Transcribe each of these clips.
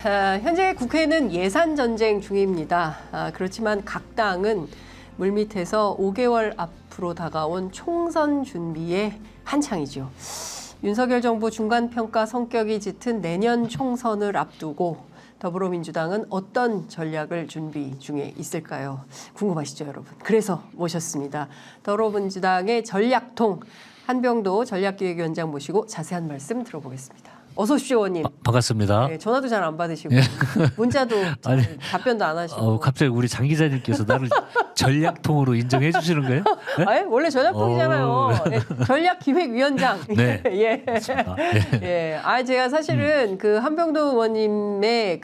현재 국회는 예산 전쟁 중입니다. 그렇지만 각 당은 물밑에서 5개월 앞으로 다가온 총선 준비에 한창이죠. 윤석열 정부 중간평가 성격이 짙은 내년 총선을 앞두고 더불어민주당은 어떤 전략을 준비 중에 있을까요? 궁금하시죠, 여러분? 그래서 모셨습니다. 더불어민주당의 전략통 한병도 전략기획위원장 모시고 자세한 말씀 들어보겠습니다. 어서 오십시오, 의원님. 반갑습니다. 네, 전화도 잘 안 받으시고 문자도 답변도 안 하시고. 갑자기 우리 장 기자님께서 나를 전략통으로 인정해 주시는 거예요? 네? 아니, 원래 전략통이잖아요. 네, 전략기획위원장. 네. 예. 네. 예. 제가 사실은 그 한병도 의원님의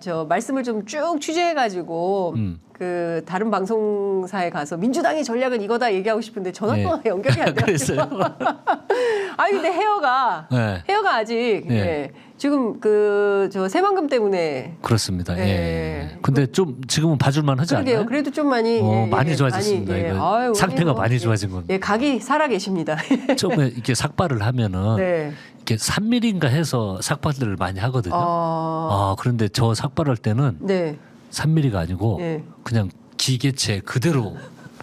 저 말씀을 좀 쭉 취재해가지고 그 다른 방송사에 가서 민주당의 전략은 이거다 얘기하고 싶은데 전화통화 네. 연결이 안 돼요. 그랬어요. 아니 근데 헤어가 아직 지금 저 새만금 때문에 그렇습니다. 예. 예. 근데 좀 지금은 봐줄만 하지 않나요? 그래도 좀 많이 많이 좋아졌습니다. 이거 상태가 많이 좋아진 겁니다. 예, 각이 살아 계십니다. 처음에 이렇게 삭발을 하면은 네. 이렇게 3mm인가 해서 삭발들을 많이 하거든요. 그런데 저 삭발할 때는 네. 3mm가 아니고 그냥 기계체 그대로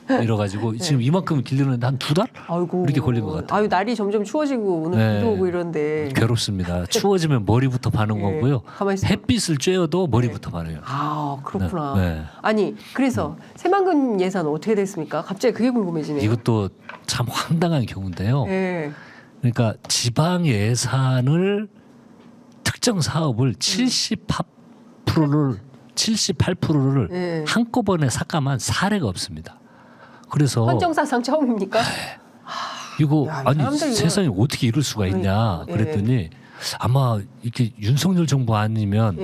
이래가지고 지금 이만큼 길르는데 한 2달? 아이고. 이렇게 걸린 것 같아요. 날이 점점 추워지고 오늘 비도 오고 이런데 괴롭습니다. 추워지면 머리부터 바는 거고요. 햇빛을 쬐어도 머리부터 바네요. 그렇구나. 네. 아니 그래서 새만금 예산 어떻게 됐습니까? 갑자기 그게 궁금해지네요. 이것도 참 황당한 경우인데요. 네. 그러니까 지방 예산을 특정 사업을 78%를 한꺼번에 삭감한 사례가 없습니다. 그래서 헌정사상 처음입니까? 이거 아니 사람들 세상에 어떻게 이럴 수가 있냐 그랬더니 아마 이렇게 윤석열 정부 아니면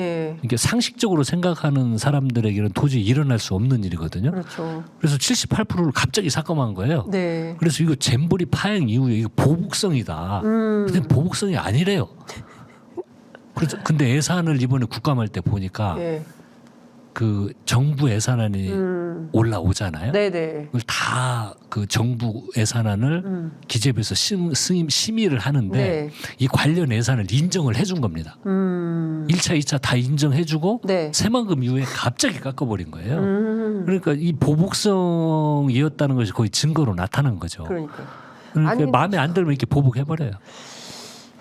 이게 상식적으로 생각하는 사람들에게는 도저히 일어날 수 없는 일이거든요. 그렇죠. 그래서 78%를 갑자기 삭감한 거예요. 네. 그래서 이거 잼버리 파행 이후에 이거 보복성이다. 근데 보복성이 아니래요. 그래서 근데 예산을 이번에 국감할 때 보니까 그 정부 예산안이 올라오잖아요. 네네. 그걸 다 그 정부 예산안을 기재부에서 심의를 하는데 이 관련 예산을 인정을 해준 겁니다. 1차, 2차 다 인정해주고 새만금 이후에 갑자기 깎아버린 거예요. 그러니까 이 보복성이었다는 것이 거의 증거로 나타난 거죠. 그러니까 마음에 안 들면 이렇게 보복해버려요.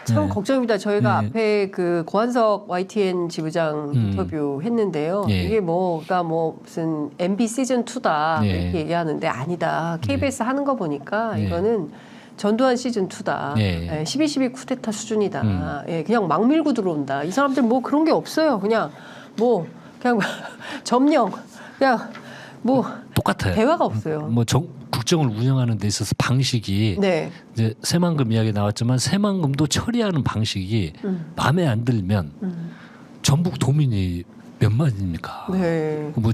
참 걱정입니다. 저희가 앞에 그 고한석 YTN 지부장 인터뷰 했는데요. 이게 그러니까 무슨 MB 시즌 2다 이렇게 얘기하는데 아니다. KBS 하는 거 보니까 이거는 전두환 시즌 2다. 12.12 쿠데타 수준이다. 그냥 막 밀고 들어온다. 이 사람들 그런 게 없어요. 그냥 점령 그냥 똑같아요. 대화가 없어요. 국정을 운영하는 데 있어서 방식이 이제 새만금 이야기 나왔지만 새만금도 처리하는 방식이 마음에 안 들면 전북 도민이 몇만입니까?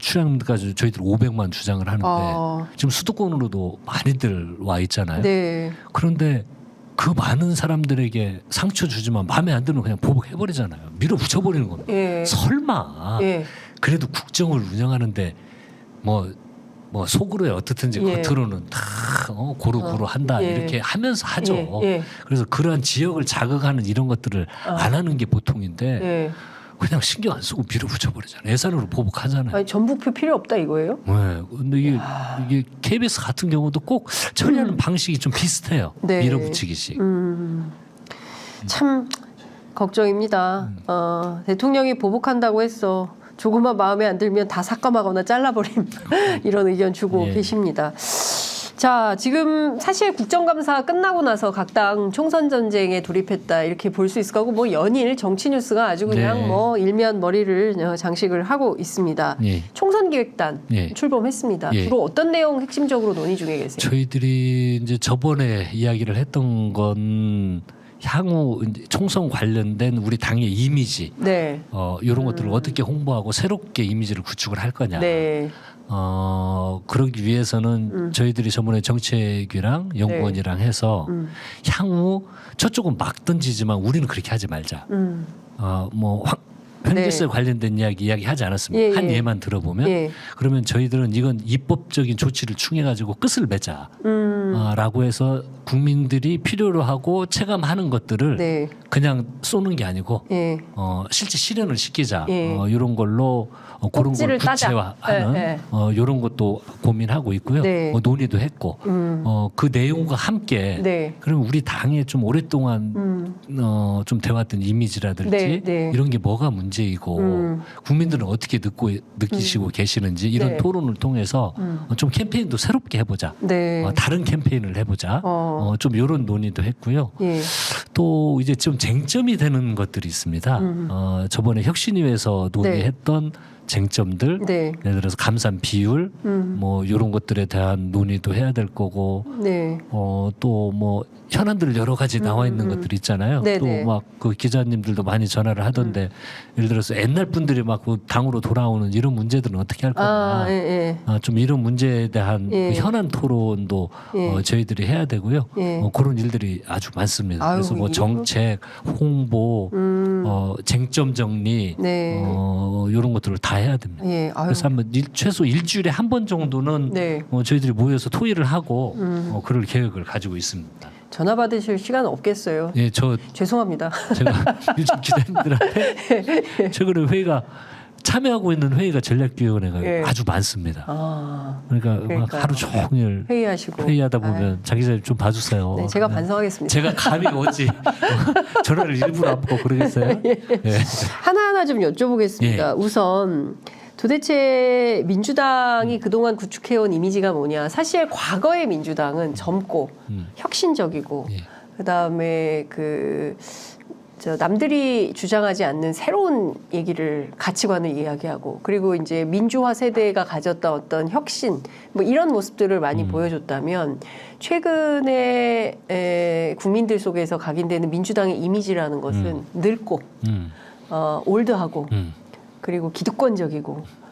출향까지 저희들 500만 주장을 하는데 지금 수도권으로도 많이들 와 있잖아요. 그런데 그 많은 사람들에게 상처 주지만 마음에 안 들면 그냥 보복해버리잖아요. 밀어붙여버리는 겁니다. 설마 그래도 국정을 운영하는데 속으로야 어떻든지 겉으로는 다 고루고루 한다 이렇게 하면서 하죠. 그래서 그러한 지역을 자극하는 이런 것들을 안 하는 게 보통인데 그냥 신경 안 쓰고 밀어붙여버리잖아요. 예산으로 보복하잖아요. 전북표 필요 없다 이거예요? 네. 근데 이게 KBS 같은 경우도 꼭 처리하는 방식이 좀 비슷해요. 밀어붙이기식. 참 걱정입니다. 대통령이 보복한다고 했어. 조금만 마음에 안 들면 다 삭감하거나 잘라버림 이런 의견 주고 계십니다. 자, 지금 사실 국정감사 끝나고 나서 각 당 총선 전쟁에 돌입했다 이렇게 볼 수 있을 거고 연일 정치 뉴스가 아주 그냥 일면 머리를 장식을 하고 있습니다. 총선기획단 출범했습니다. 주로 어떤 내용 핵심적으로 논의 중에 계세요? 저희들이 이제 저번에 이야기를 했던 건 향후 총선 관련된 우리 당의 이미지 이런 것들을 어떻게 홍보하고 새롭게 이미지를 구축을 할 거냐. 그러기 위해서는 저희들이 저번에 정책위랑 연구원이랑 해서 향후 저쪽은 막 던지지만 우리는 그렇게 하지 말자. 편제세 관련된 이야기 하지 않았습니다. 한 예만 들어보면 그러면 저희들은 이건 입법적인 조치를 충해가지고 끝을 맺자라고 해서 국민들이 필요로 하고 체감하는 것들을 네. 그냥 쏘는 게 아니고 예. 실제 실현을 시키자. 예. 이런 걸로 그런 걸 꼭지를 따자. 구체화하는 네, 이런 것도 고민하고 있고요. 네. 논의도 했고 그 내용과 함께 네. 그럼 우리 당에 좀 오랫동안 좀 돼왔던 이미지라든지 네, 네. 이런 게 뭐가 문제이고 국민들은 어떻게 느끼시고 계시는지 이런 네. 토론을 통해서 좀 캠페인도 새롭게 해보자. 네. 다른 캠페인을 해보자. 좀 이런 논의도 했고요. 예. 또 이제 좀 쟁점이 되는 것들이 있습니다. 저번에 혁신위에서 논의했던 쟁점들, 네. 예를 들어서 감산 비율, 뭐 이런 것들에 대한 논의도 해야 될 거고, 네. 또 뭐 현안들 여러 가지 나와 있는 것들 있잖아요. 네네. 또 막 그 기자님들도 많이 전화를 하던데, 예를 들어서 옛날 분들이 막 그 당으로 돌아오는 이런 문제들은 어떻게 할 거냐, 예. 좀 이런 문제에 대한 예. 그 현안 토론도 예. 저희들이 해야 되고요. 예. 그런 일들이 아주 많습니다. 아유, 그래서 뭐 이거- 정책, 홍보, 쟁점 정리, 네. 이런 것들을 다 해야 됩니다. 예. 아유. 그래서 한번 최소 일주일에 한 번 정도는 네. 저희들이 모여서 토의를 하고 그럴 계획을 가지고 있습니다. 전화 받으실 시간 없겠어요. 예, 죄송합니다. 제가 요즘 기자님들한테 최근에 회의가 참여하고 있는 회의가 전략위원회가 예. 아주 많습니다. 그러니까 막 그러니까요. 하루 종일 회의하시고 회의하다 보면 장 기자님 좀 봐주세요. 네, 제가 반성하겠습니다. 제가 감이 오지 전화를 일부러 안 받고 그러겠어요? 예. 하나하나 좀 여쭤보겠습니다. 예. 우선 도대체 민주당이 그동안 구축해온 이미지가 뭐냐. 사실 과거의 민주당은 젊고 혁신적이고 예. 그다음에 남들이 주장하지 않는 새로운 얘기를 가치관을 이야기하고 그리고 이제 민주화 세대가 가졌던 어떤 혁신 뭐 이런 모습들을 많이 보여줬다면 최근에 국민들 속에서 각인되는 민주당의 이미지라는 것은 늙고 올드하고 그리고 기득권적이고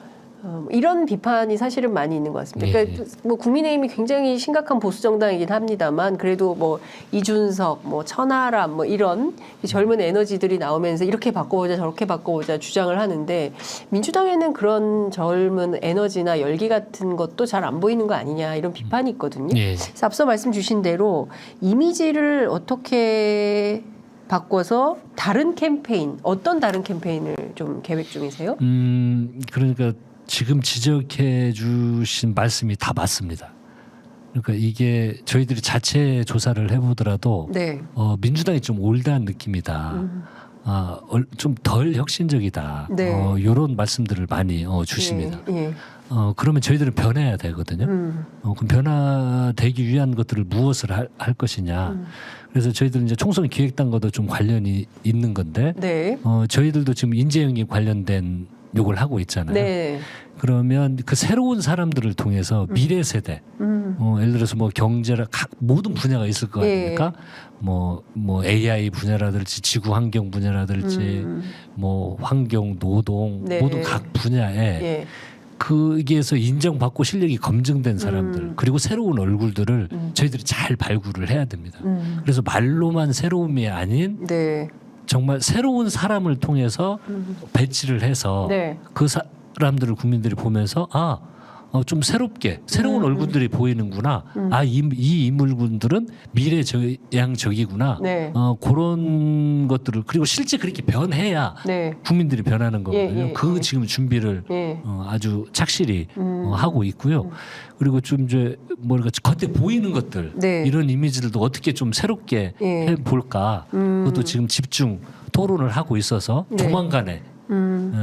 이런 비판이 사실은 많이 있는 것 같습니다. 그러니까 뭐 국민의힘이 굉장히 심각한 보수 정당이긴 합니다만 그래도 뭐 이준석, 뭐 천하람 뭐 이런 젊은 에너지들이 나오면서 이렇게 바꿔보자 저렇게 바꿔보자 주장을 하는데 민주당에는 그런 젊은 에너지나 열기 같은 것도 잘 안 보이는 거 아니냐 이런 비판이 있거든요. 예. 그래서 앞서 말씀 주신 대로 이미지를 어떻게 바꿔서 다른 캠페인, 어떤 다른 캠페인을 좀 계획 중이세요? 그러니까 지금 지적해 주신 말씀이 다 맞습니다. 그러니까 이게 저희들이 자체 조사를 해보더라도 네. 민주당이 좀 올드한 느낌이다. 좀 덜 혁신적이다. 네. 이런 말씀들을 많이 주십니다. 예. 그러면 저희들은 변해야 되거든요. 그럼 변화되기 위한 것들을 무엇을 할 것이냐. 그래서 저희들은 이제 총선 기획단과도 좀 관련이 있는 건데, 네. 저희들도 지금 인재영입 관련된 요걸 하고 있잖아요. 네. 그러면 그 새로운 사람들을 통해서 미래 세대, 예를 들어서 뭐 경제라 모든 분야가 있을 거 아닙니까? 뭐 AI 분야라든지 지구 환경 분야라든지 뭐 환경, 노동 네. 모든 각 분야에 예. 거기에서 인정받고 실력이 검증된 사람들 그리고 새로운 얼굴들을 저희들이 잘 발굴을 해야 됩니다. 그래서 말로만 새로움이 아닌 네. 정말 새로운 사람을 통해서 배치를 해서 네. 그 사람들을 국민들이 보면서 좀 새롭게 새로운 얼굴들이 보이는구나. 이 인물군들은 미래지향적이구나. 네. 그런 것들을 그리고 실제 그렇게 변해야 네. 국민들이 변하는 거거든요. 예, 그 예. 지금 준비를 예. 아주 착실히 하고 있고요. 그리고 좀 이제 뭐랄까 겉에 보이는 것들 네. 이런 이미지들도 어떻게 좀 새롭게 예. 해볼까. 그것도 지금 집중 토론을 하고 있어서 네. 조만간에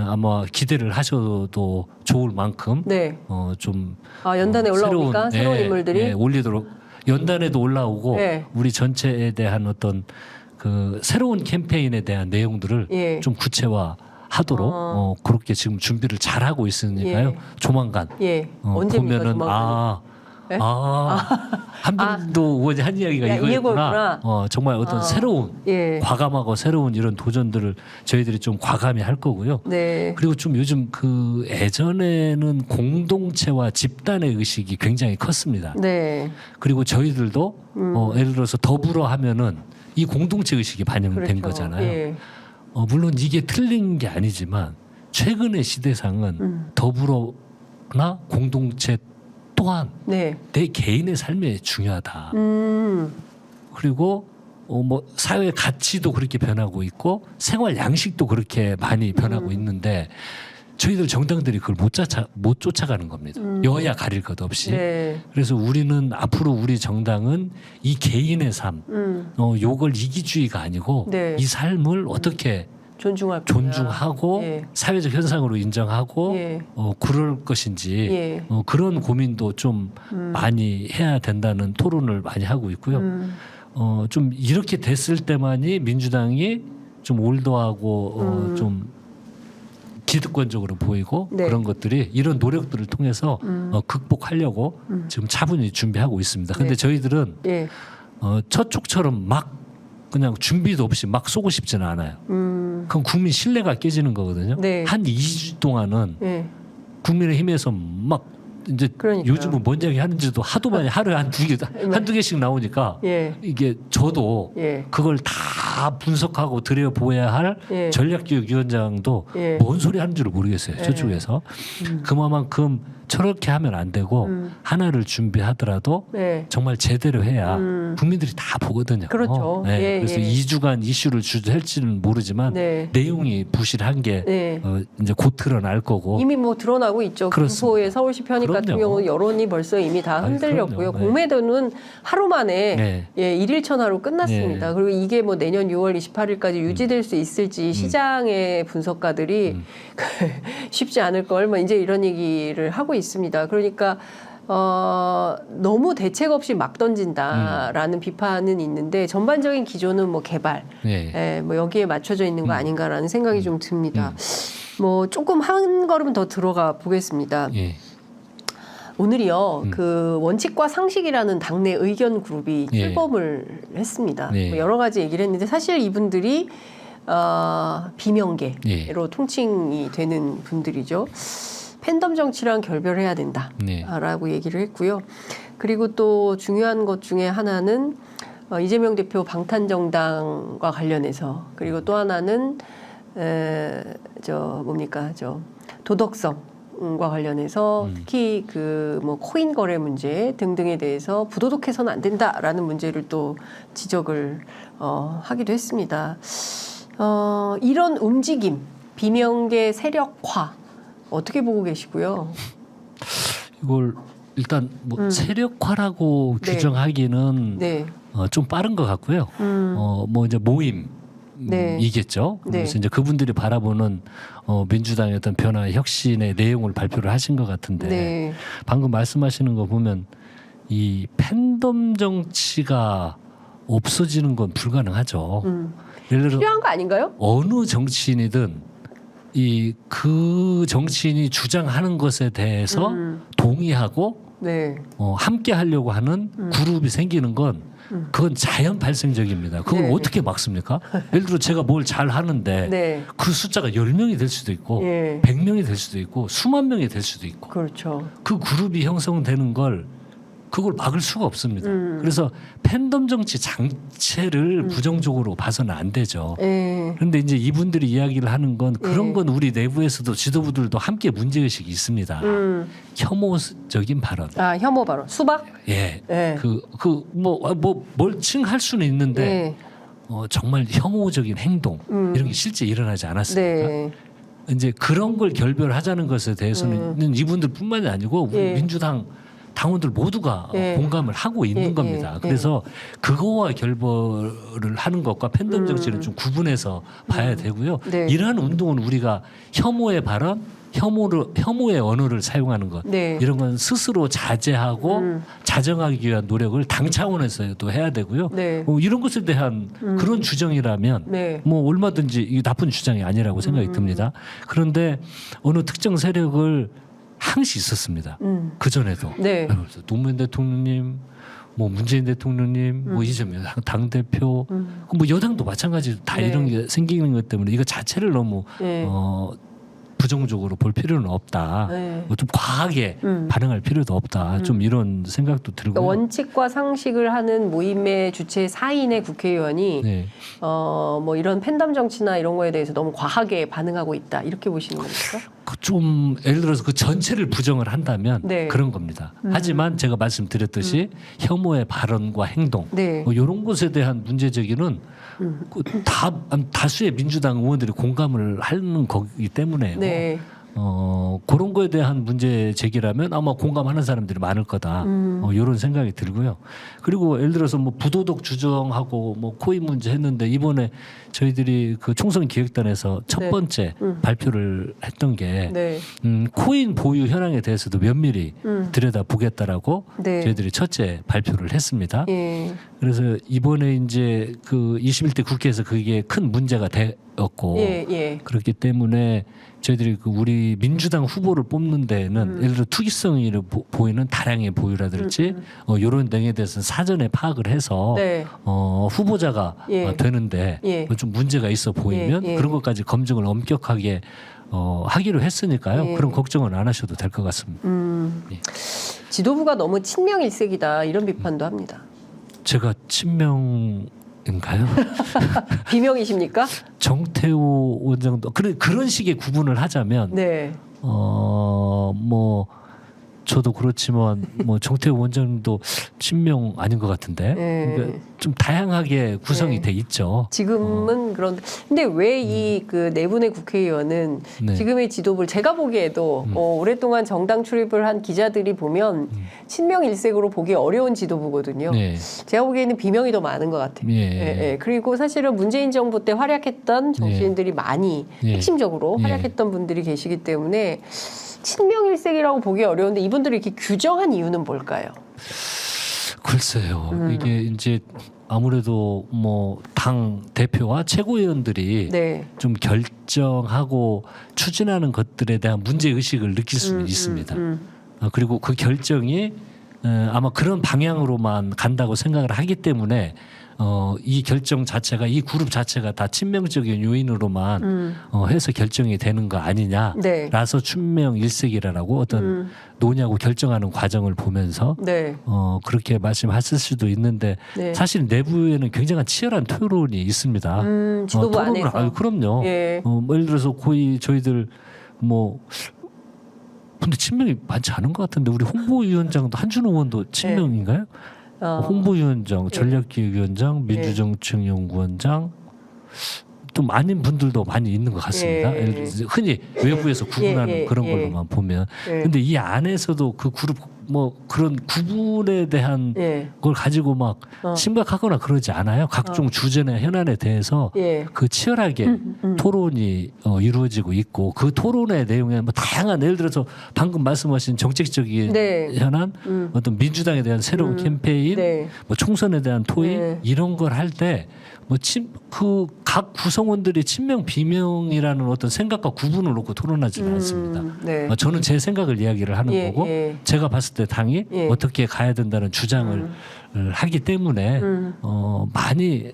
아마 기대를 하셔도 좋을 만큼 네. 좀 연단에 올라옵니까? 새로운 인물들이? 올리도록 연단에도 올라오고 네. 우리 전체에 대한 어떤 그 새로운 캠페인에 대한 내용들을 예. 좀 구체화하도록 그렇게 지금 준비를 잘 하고 있으니까요. 예. 조만간 예. 언제입니까? 보면은 조만간이? 네? 한분도 의원이 한 이야기가 야, 이 이거였구나. 얘기였구나. 정말 어떤 새로운 예. 과감하고 새로운 이런 도전들을 저희들이 좀 과감히 할 거고요. 네. 그리고 좀 요즘 그 예전에는 공동체와 집단의 의식이 굉장히 컸습니다. 네. 그리고 저희들도 예를 들어서 더불어 하면은 이 공동체 의식이 반영된 그렇죠. 거잖아요. 예. 물론 이게 틀린 게 아니지만 최근의 시대상은 더불어나 공동체 또한 네. 내 개인의 삶에 중요하다. 그리고 뭐 사회 가치도 그렇게 변하고 있고 생활 양식도 그렇게 많이 변하고 있는데 저희들 정당들이 그걸 못 쫓아가는 겁니다. 여야 가릴 것 없이. 네. 그래서 우리는 앞으로 우리 정당은 이 개인의 삶, 요걸 이기주의가 아니고 네. 이 삶을 어떻게 존중할 존중하고 예. 사회적 현상으로 인정하고 예. 그럴 것인지 예. 그런 고민도 좀 많이 해야 된다는 토론을 많이 하고 있고요. 좀 이렇게 됐을 때만이 민주당이 좀 올드하고 좀 기득권적으로 보이고 네. 그런 것들이 이런 노력들을 통해서 극복하려고 지금 차분히 준비하고 있습니다. 근데 네. 저희들은 예. 저쪽처럼 막 그냥 준비도 없이 막 쏘고 싶지는 않아요. 그럼 국민 신뢰가 깨지는 거거든요. 네. 한 2주 동안은 예. 국민의힘에서 막 이제 그러니까요. 요즘은 뭔 얘기 하는지도 하도 많이 하루에 한두 개씩 나오니까 예. 이게 저도 예. 그걸 다 분석하고 들여보아야 할 예. 전략기획위원장도 예. 뭔 소리 하는 줄 모르겠어요. 예. 저쪽에서. 그만큼 저렇게 하면 안 되고 하나를 준비하더라도 네. 정말 제대로 해야 국민들이 다 보거든요. 그렇죠. 네. 예, 그래서 예. 2주간 이슈를 주할지는 모르지만 네. 내용이 부실한 게 네. 이제 곧 드러날 거고. 이미 뭐 드러나고 있죠. 그렇습니다. 김포의 서울시 편입 같은 그럼요. 경우는 여론이 벌써 이미 다 아이, 흔들렸고요. 그럼요. 네. 공매도는 하루 만에 네. 예, 1일 천하로 끝났습니다. 네. 그리고 이게 뭐 내년 6월 28일까지 유지될 수 있을지 시장의 분석가들이 쉽지 않을 걸 뭐 이제 이런 얘기를 하고 있습니다. 그러니까 너무 대책 없이 막 던진다라는 비판은 있는데 전반적인 기조는 뭐 개발, 네. 예, 뭐 여기에 맞춰져 있는 거 아닌가라는 생각이 좀 듭니다. 뭐 조금 한 걸음 더 들어가 보겠습니다. 예. 오늘이요, 그 원칙과 상식이라는 당내 의견 그룹이 예. 출범을 했습니다. 네. 뭐 여러 가지 얘기를 했는데 사실 이분들이 비명계로 예. 통칭이 되는 분들이죠. 팬덤 정치랑 결별해야 된다라고 네. 얘기를 했고요. 그리고 또 중요한 것 중에 하나는 이재명 대표 방탄정당과 관련해서 그리고 또 하나는 도덕성과 관련해서 특히 그 뭐 코인 거래 문제 등등에 대해서 부도덕해서는 안 된다라는 문제를 또 지적을 하기도 했습니다. 이런 움직임, 비명계 세력화 어떻게 보고 계시고요? 이걸 일단 뭐 세력화라고 네. 규정하기는 네. 좀 빠른 것 같고요. 뭐 이제 모임. 네. 이겠죠. 그래서 네. 이제 그분들이 바라보는 민주당의 어떤 변화, 혁신의 내용을 발표를 하신 것 같은데 네. 방금 말씀하시는 거 보면 이 팬덤 정치가 없어지는 건 불가능하죠. 예를 들어 필요한 거 아닌가요? 어느 정치인이든 그 정치인이 주장하는 것에 대해서 동의하고 네. 함께 하려고 하는 그룹이 생기는 건 그건 자연 발생적입니다. 그걸 네. 어떻게 막습니까? 예를 들어 제가 뭘 잘 하는데 네. 그 숫자가 10명이 될 수도 있고 예. 100명이 될 수도 있고 수만 명이 될 수도 있고 그렇죠. 그 그룹이 형성되는 걸 그걸 막을 수가 없습니다. 그래서 팬덤 정치 자체를 부정적으로 봐서는 안 되죠. 예. 그런데 이제 이분들이 이야기를 하는 건 그런 예. 건 우리 내부에서도 지도부들도 함께 문제의식이 있습니다. 혐오적인 발언. 아, 혐오 발언. 수박? 예. 예. 뭘 칭할 수는 있는데 예. 정말 혐오적인 행동 이런 게 실제 일어나지 않았습니까? 네. 이제 그런 걸 결별하자는 것에 대해서는 이분들뿐만이 아니고 우리 예. 민주당 당원들 모두가 예. 공감을 하고 있는 예, 겁니다. 예, 그래서 그거와 결별을 하는 것과 팬덤 정치는 좀 구분해서 봐야 되고요. 네. 이러한 운동은 우리가 혐오의 발언, 혐오의 언어를 사용하는 것 네. 이런 건 스스로 자제하고 자정하기 위한 노력을 당 차원에서도 해야 되고요. 네. 이런 것에 대한 그런 주장이라면 네. 뭐 얼마든지 이게 나쁜 주장이 아니라고 생각이 듭니다. 그런데 어느 특정 세력을 항시 있었습니다. 그 전에도 네. 노무현 대통령님, 뭐 문재인 대통령님, 뭐 이재명 당 대표, 뭐 여당도 마찬가지로 다 네. 이런 게 생기는 것 때문에 이거 자체를 너무 네. 부정적으로 볼 필요는 없다. 네. 좀 과하게 반응할 필요도 없다. 좀 이런 생각도 들고요. 그러니까 원칙과 상식을 하는 모임의 주체 4인의 국회의원이 네. 뭐 이런 팬덤 정치나 이런 거에 대해서 너무 과하게 반응하고 있다. 이렇게 보시는 겁니까? 좀 예를 들어서 그 전체를 부정을 한다면 네. 그런 겁니다. 하지만 제가 말씀드렸듯이 혐오의 발언과 행동 네. 뭐 이런 것에 대한 문제 제기는 그 다수의 민주당 의원들이 공감을 하는 거기 때문에요. 네. 그런 거에 대한 문제 제기라면 아마 공감하는 사람들이 많을 거다. 이런 생각이 들고요. 그리고 예를 들어서 뭐 부도덕 주정하고 뭐 코인 문제 했는데 이번에 저희들이 그 총선 기획단에서 첫 네. 번째 발표를 했던 게 네. 코인 보유 현황에 대해서도 면밀히 들여다 보겠다라고 네. 저희들이 첫째 발표를 했습니다. 예. 그래서 이번에 이제 그 21대 국회에서 그게 큰 문제가 되었고 예. 예. 그렇기 때문에 저희들이 그 우리 민주당 후보를 뽑는 데는 예를 들어 투기성이 보이는 다량의 보유라든지 이런 등에 대해서는 사전에 파악을 해서 네. 후보자가 예. 되는데 예. 좀 문제가 있어 보이면 예. 예. 그런 것까지 검증을 엄격하게 하기로 했으니까요. 예. 그런 걱정은 안 하셔도 될 것 같습니다. 예. 지도부가 너무 친명일색이다 이런 비판도 합니다. 제가 친명인가요? 비명이십니까? 정태호 원장도 그런 식의 구분을 하자면 네. 뭐 저도 그렇지만 뭐 정태호 원장도 친명 아닌 것 같은데 네. 그러니까 좀 다양하게 구성이 네. 돼 있죠. 지금은 그런데 근데 왜 이 그 네 분의 국회의원은 네. 지금의 지도부를 제가 보기에도 오랫동안 정당 출입을 한 기자들이 보면 친명일색으로 보기 어려운 지도부거든요. 네. 제가 보기에는 비명이 더 많은 것 같아요. 예. 예. 그리고 사실은 문재인 정부 때 활약했던 정치인들이 많이 예. 핵심적으로 예. 활약했던 분들이 계시기 때문에 친명일색이라고 보기 어려운데 이분들이 이렇게 규정한 이유는 뭘까요? 글쎄요. 이게 이제 아무래도 뭐 당 대표와 최고위원들이 네. 좀 결정하고 추진하는 것들에 대한 문제 의식을 느낄 수는 있습니다. 그리고 그 결정이 아마 그런 방향으로만 간다고 생각을 하기 때문에 이 결정 자체가 이 그룹 자체가 다 친명적인 요인으로만 해서 결정이 되는 거 아니냐라서 네. 친명일색이라고 어떤 노냐고 결정하는 과정을 보면서 네. 그렇게 말씀하실 수도 있는데 네. 사실 내부에는 굉장한 치열한 토론이 있습니다. 지도부 안에서. 그럼요. 예. 뭐 예를 들어서 거의 저희들 뭐 근데 친명이 많지 않은 것 같은데 우리 홍보위원장도 한준호 의원도 친명인가요? 홍보위원장, 전략기획위원장, 민주정책연구원장 또 많은 분들도 많이 있는 것 같습니다. 예를 들어서 흔히 외부에서 구분하는 그런 걸로만 보면. 근데 이 안에서도 그 그룹 뭐 그런 구분에 대한 걸 가지고 막 심각하거나 그러지 않아요. 각종 주제나 현안에 대해서 그 치열하게 토론이 이루어지고 있고 그 토론의 내용에 뭐 다양한 예를 들어서 방금 말씀하신 정책적인 현안, 어떤 민주당에 대한 새로운 캠페인, 뭐 총선에 대한 토의 이런 걸 할 때 뭐 그 각 구성원들이 친명 비명이라는 어떤 생각과 구분을 놓고 토론하지는 않습니다. 저는 제 생각을 이야기를 하는 거고 제가 봤을 때 당이 어떻게 가야 된다는 주장을 하기 때문에 많이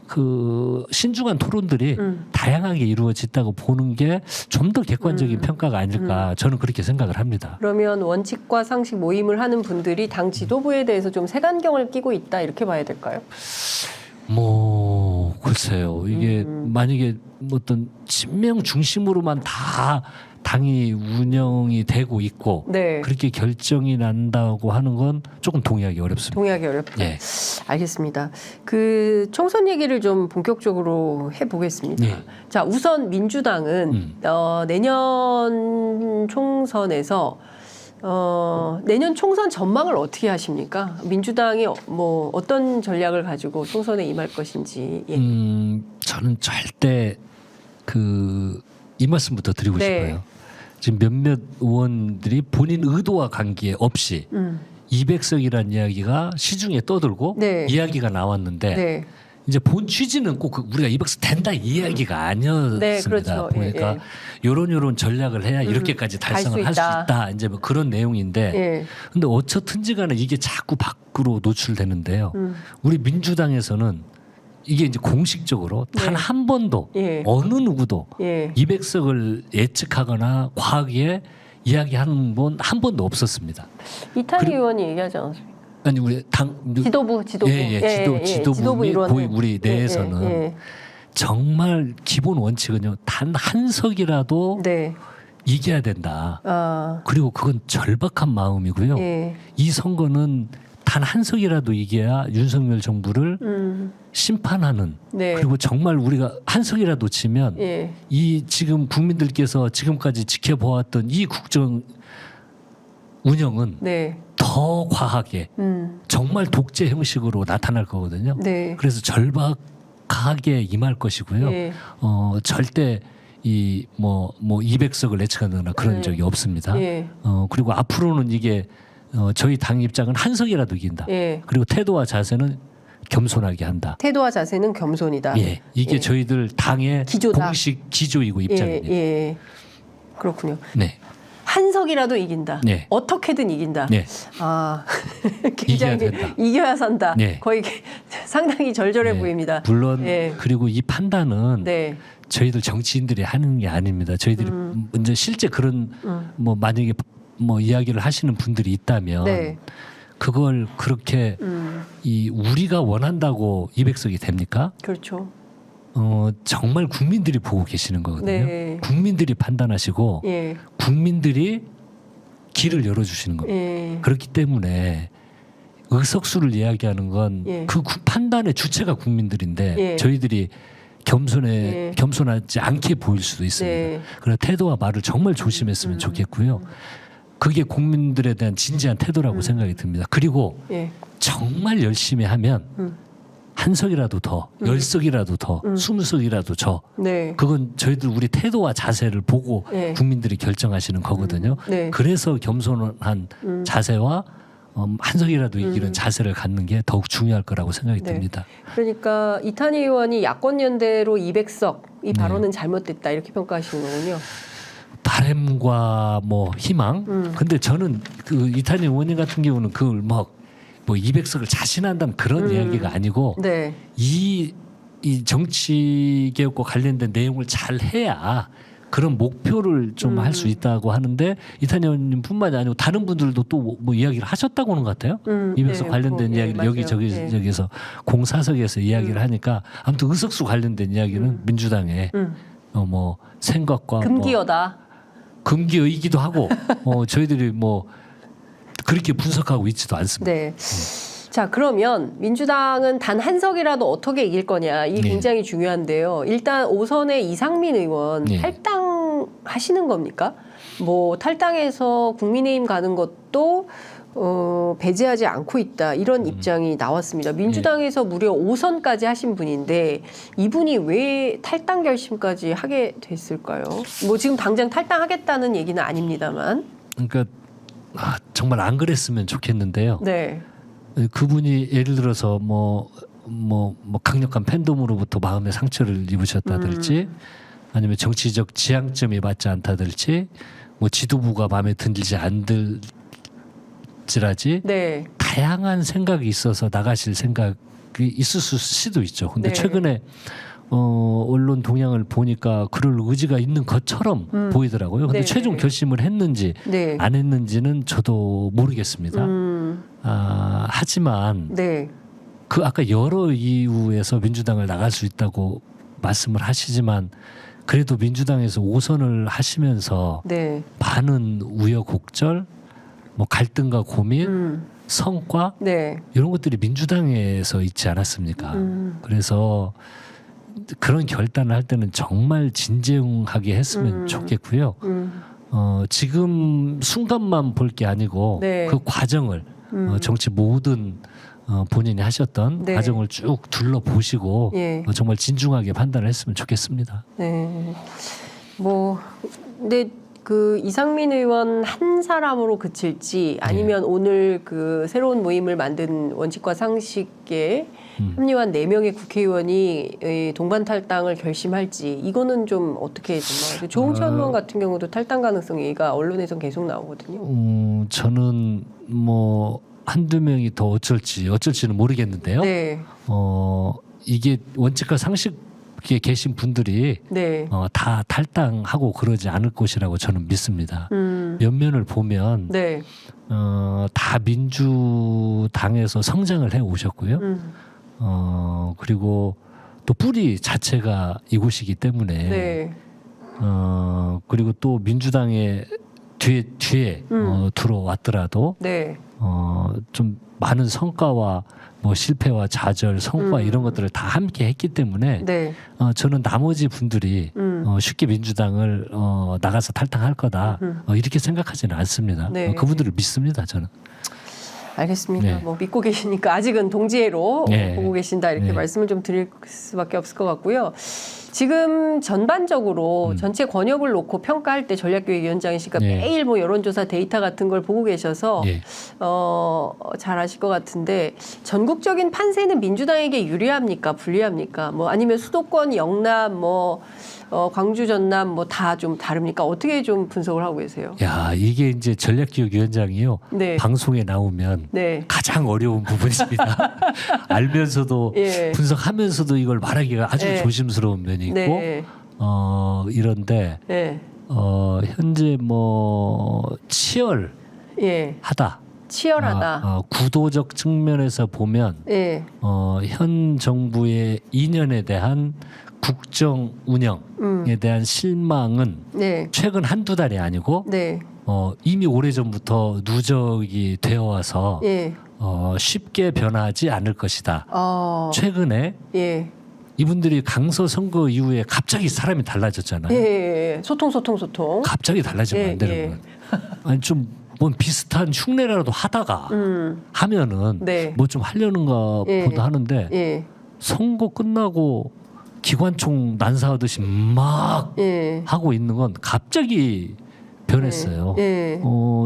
그 신중한 토론들이 다양하게 이루어졌다고 보는 게 좀 더 객관적인 평가가 아닐까 저는 그렇게 생각을 합니다. 그러면 원칙과 상식 모임을 하는 분들이 당 지도부에 대해서 좀 색안경을 끼고 있다 이렇게 봐야 될까요? 뭐 글쎄요. 이게 만약에 어떤 친명 중심으로만 다 당이 운영이 되고 있고 그렇게 결정이 난다고 하는 건 조금 동의하기 어렵습니다. 동의하기 어렵다. 예. 알겠습니다. 그 총선 얘기를 좀 본격적으로 해보겠습니다. 예. 자, 우선 민주당은 내년 총선에서 내년 총선 전망을 어떻게 하십니까? 민주당이 뭐 어떤 전략을 가지고 총선에 임할 것인지. 예. 저는 절대 이 말씀부터 드리고 싶어요. 지금 몇몇 의원들이 본인 의도와 관계 없이 200석이라는 이야기가 시중에 떠들고 이야기가 나왔는데 이제 본 취지는 꼭 우리가 200석 된다 이 이야기가 아니었습니다. 그렇죠. 보니까 요런 전략을 해야 이렇게까지 달성을 할 수 있다. 이제 뭐 그런 내용인데 근데 어쨌든지 간에 이게 자꾸 밖으로 노출되는데요. 우리 민주당에서는 이게 이제 공식적으로 단 한 번도 어느 누구도 200석을 예측하거나 과하게 이야기하는 분 한 번도 없었습니다. 이탄희 의원이 얘기하지 않았습니까? 아니 우리 당 지도부 지도부 및 우리 내에서는 정말 기본 원칙은요 단 한 석이라도 이겨야 된다. 그리고 그건 절박한 마음이고요. 예. 이 선거는 단 한 석이라도 이겨야 윤석열 정부를 심판하는 네. 그리고 정말 우리가 한 석이라도 치면 예. 이 지금 국민들께서 지금까지 지켜보았던 이 국정 운영은 네. 더 과하게 정말 독재 형식으로 나타날 거거든요. 네. 그래서 절박하게 임할 것이고요. 예. 절대 이 뭐 200석을 예측한다거나 그런 네. 적이 없습니다. 예. 그리고 앞으로는 이게 저희 당 입장은 한 석이라도 이긴다. 예. 그리고 태도와 자세는 겸손하게 한다. 태도와 자세는 겸손이다. 예, 이게 예. 저희들 당의 기조다. 공식 기조이고 입장입니다. 예. 그렇군요. 네, 한 석이라도 이긴다. 네. 어떻게든 이긴다. 네, 굉장히 이겨야 된다. 이겨야 산다. 네. 거의 상당히 절절해 네. 보입니다. 물론 예. 그리고 이 판단은 네. 저희들 정치인들이 하는 게 아닙니다. 저희들이 먼저 실제 그런 뭐 만약에 뭐 이야기를 하시는 분들이 있다면 네. 그걸 그렇게 이 우리가 원한다고 200석이 됩니까? 그렇죠. 정말 국민들이 보고 계시는 거거든요. 네. 국민들이 판단하시고 예. 국민들이 길을 열어주시는 겁니다. 예. 그렇기 때문에 의석수를 이야기하는 건 예. 그 판단의 주체가 국민들인데 예. 저희들이 예. 겸손하지 않게 보일 수도 있습니다. 네. 그래서 태도와 말을 정말 조심했으면 좋겠고요. 그게 국민들에 대한 진지한 태도라고 생각이 듭니다. 그리고 예. 정말 열심히 하면 한 석이라도 더, 10석이라도 더, 20석이라도 저. 네. 그건 저희들 우리 태도와 자세를 보고 예. 국민들이 결정하시는 거거든요. 네. 그래서 겸손한 자세와 한 석이라도 이기는 자세를 갖는 게 더욱 중요할 거라고 생각이 네. 듭니다. 그러니까 이탄희 의원이 야권 연대로 200석 이 네. 발언은 잘못됐다 이렇게 평가하시는 거군요. 바램과 뭐 희망. 근데 저는 그 이탄희 의원님 같은 경우는 그걸 뭐 200석을 자신한다는 그런 이야기가 아니고 네. 이 정치 개혁과 관련된 내용을 잘 해야 그런 목표를 좀 할 수 있다고 하는데 이탄희 의원님뿐만이 아니고 다른 분들도 또 뭐 이야기를 하셨다고 하는 것 같아요. 200석 네, 관련된 예, 이야기를 맞아요. 여기 예. 저기서 공사석에서 이야기를 하니까 아무튼 의석수 관련된 이야기는 민주당의 뭐 생각과 금기어다. 금기어이기도 하고 저희들이 뭐 그렇게 분석하고 있지도 않습니다. 네. 자, 그러면 민주당은 단 한 석이라도 어떻게 이길 거냐. 이 네. 굉장히 중요한데요. 일단 5선의 이상민 의원 네. 탈당하시는 겁니까? 뭐 탈당해서 국민의힘 가는 것도 배제하지 않고 있다. 이런 입장이 나왔습니다. 민주당에서 무려 5선까지 하신 분인데 이분이 왜 탈당 결심까지 하게 됐을까요? 뭐 지금 당장 탈당하겠다는 얘기는 아닙니다만. 그러니까 정말 안 그랬으면 좋겠는데요. 네. 그분이 예를 들어서 뭐 강력한 팬덤으로부터 마음의 상처를 입으셨다든지 아니면 정치적 지향점이 맞지 않다든지 뭐 지도부가 마음에 들지 않들지라지 네. 다양한 생각이 있어서 나가실 생각이 있을 수도 있죠. 근데 네. 최근에 언론 동향을 보니까 그럴 의지가 있는 것처럼 보이더라고요. 근데 네. 최종 결심을 했는지 네. 안 했는지는 저도 모르겠습니다. 하지만 네. 그 아까 여러 이유에서 민주당을 나갈 수 있다고 말씀을 하시지만 그래도 민주당에서 5선을 하시면서 네. 많은 우여곡절, 뭐 갈등과 고민, 성과 네. 이런 것들이 민주당에서 있지 않았습니까? 그래서 그런 결단을 할 때는 정말 진지하게 했으면 좋겠고요. 지금 순간만 볼 게 아니고 네. 그 과정을 정치 모든 본인이 하셨던 네. 과정을 쭉 둘러보시고 예. 정말 진중하게 판단을 했으면 좋겠습니다. 네. 뭐 근데 그 이상민 의원 한 사람으로 그칠지 아니면 오늘 그 새로운 모임을 만든 원칙과 상식에 합류한 4명의 국회의원이 동반 탈당을 결심할지 이거는 좀 어떻게 좀 조홍천 의원 같은 경우도 탈당 가능성이가 언론에선 계속 나오거든요. 저는 뭐 한두 명이 더 어쩔지는 모르겠는데요. 네. 이게 원칙과 상식에 계신 분들이 네. 다 탈당하고 그러지 않을 것이라고 저는 믿습니다. 면면을 보면 네. 다 민주당에서 성장을 해 오셨고요. 그리고 또 뿌리 자체가 이곳이기 때문에 네. 그리고 또 민주당의 뒤에 들어왔더라도 네. 좀 많은 성과와 뭐 실패와 좌절, 성과 이런 것들을 다 함께 했기 때문에 네. 저는 나머지 분들이 쉽게 민주당을 나가서 탈당할 거다 이렇게 생각하지는 않습니다. 네. 그분들을 믿습니다. 저는. 알겠습니다. 네. 뭐 믿고 계시니까 아직은 동지애로 네. 보고 계신다 이렇게 네. 말씀을 좀 드릴 수밖에 없을 것 같고요. 지금 전반적으로 전체 권역을 놓고 평가할 때 전략기획위원장이시니까 네. 매일 뭐 여론조사 데이터 같은 걸 보고 계셔서 예. 잘 아실 것 같은데 전국적인 판세는 민주당에게 유리합니까? 불리합니까? 뭐 아니면 수도권, 영남, 뭐 광주, 전남 뭐 다 좀 다릅니까? 어떻게 좀 분석을 하고 계세요? 야, 이게 이제 전략기획위원장이요. 네. 방송에 나오면 네. 가장 어려운 부분입니다. 알면서도 예. 분석하면서도 이걸 말하기가 아주 네. 조심스러운 면이 있고 네. 이런데 네. 현재 뭐 치열하다. 예. 치열하다. 구도적 측면에서 보면 예. 현 정부의 2년에 대한 국정 운영에 대한 실망은 네. 최근 한두 달이 아니고 네. 이미 오래전부터 누적이 되어 와서 예. 쉽게 변하지 않을 것이다. 최근에 예. 이분들이 강서 선거 이후에 갑자기 사람이 달라졌잖아요. 예. 소통. 갑자기 달라지면 안 되는 거예요. 아니 좀 뭐 비슷한 흉내라도 하다가 하면은 네. 뭐 좀 하려는가 예. 보다 하는데 예. 선거 끝나고 기관총 난사하듯이 막 예. 하고 있는 건 갑자기 변했어요. 예.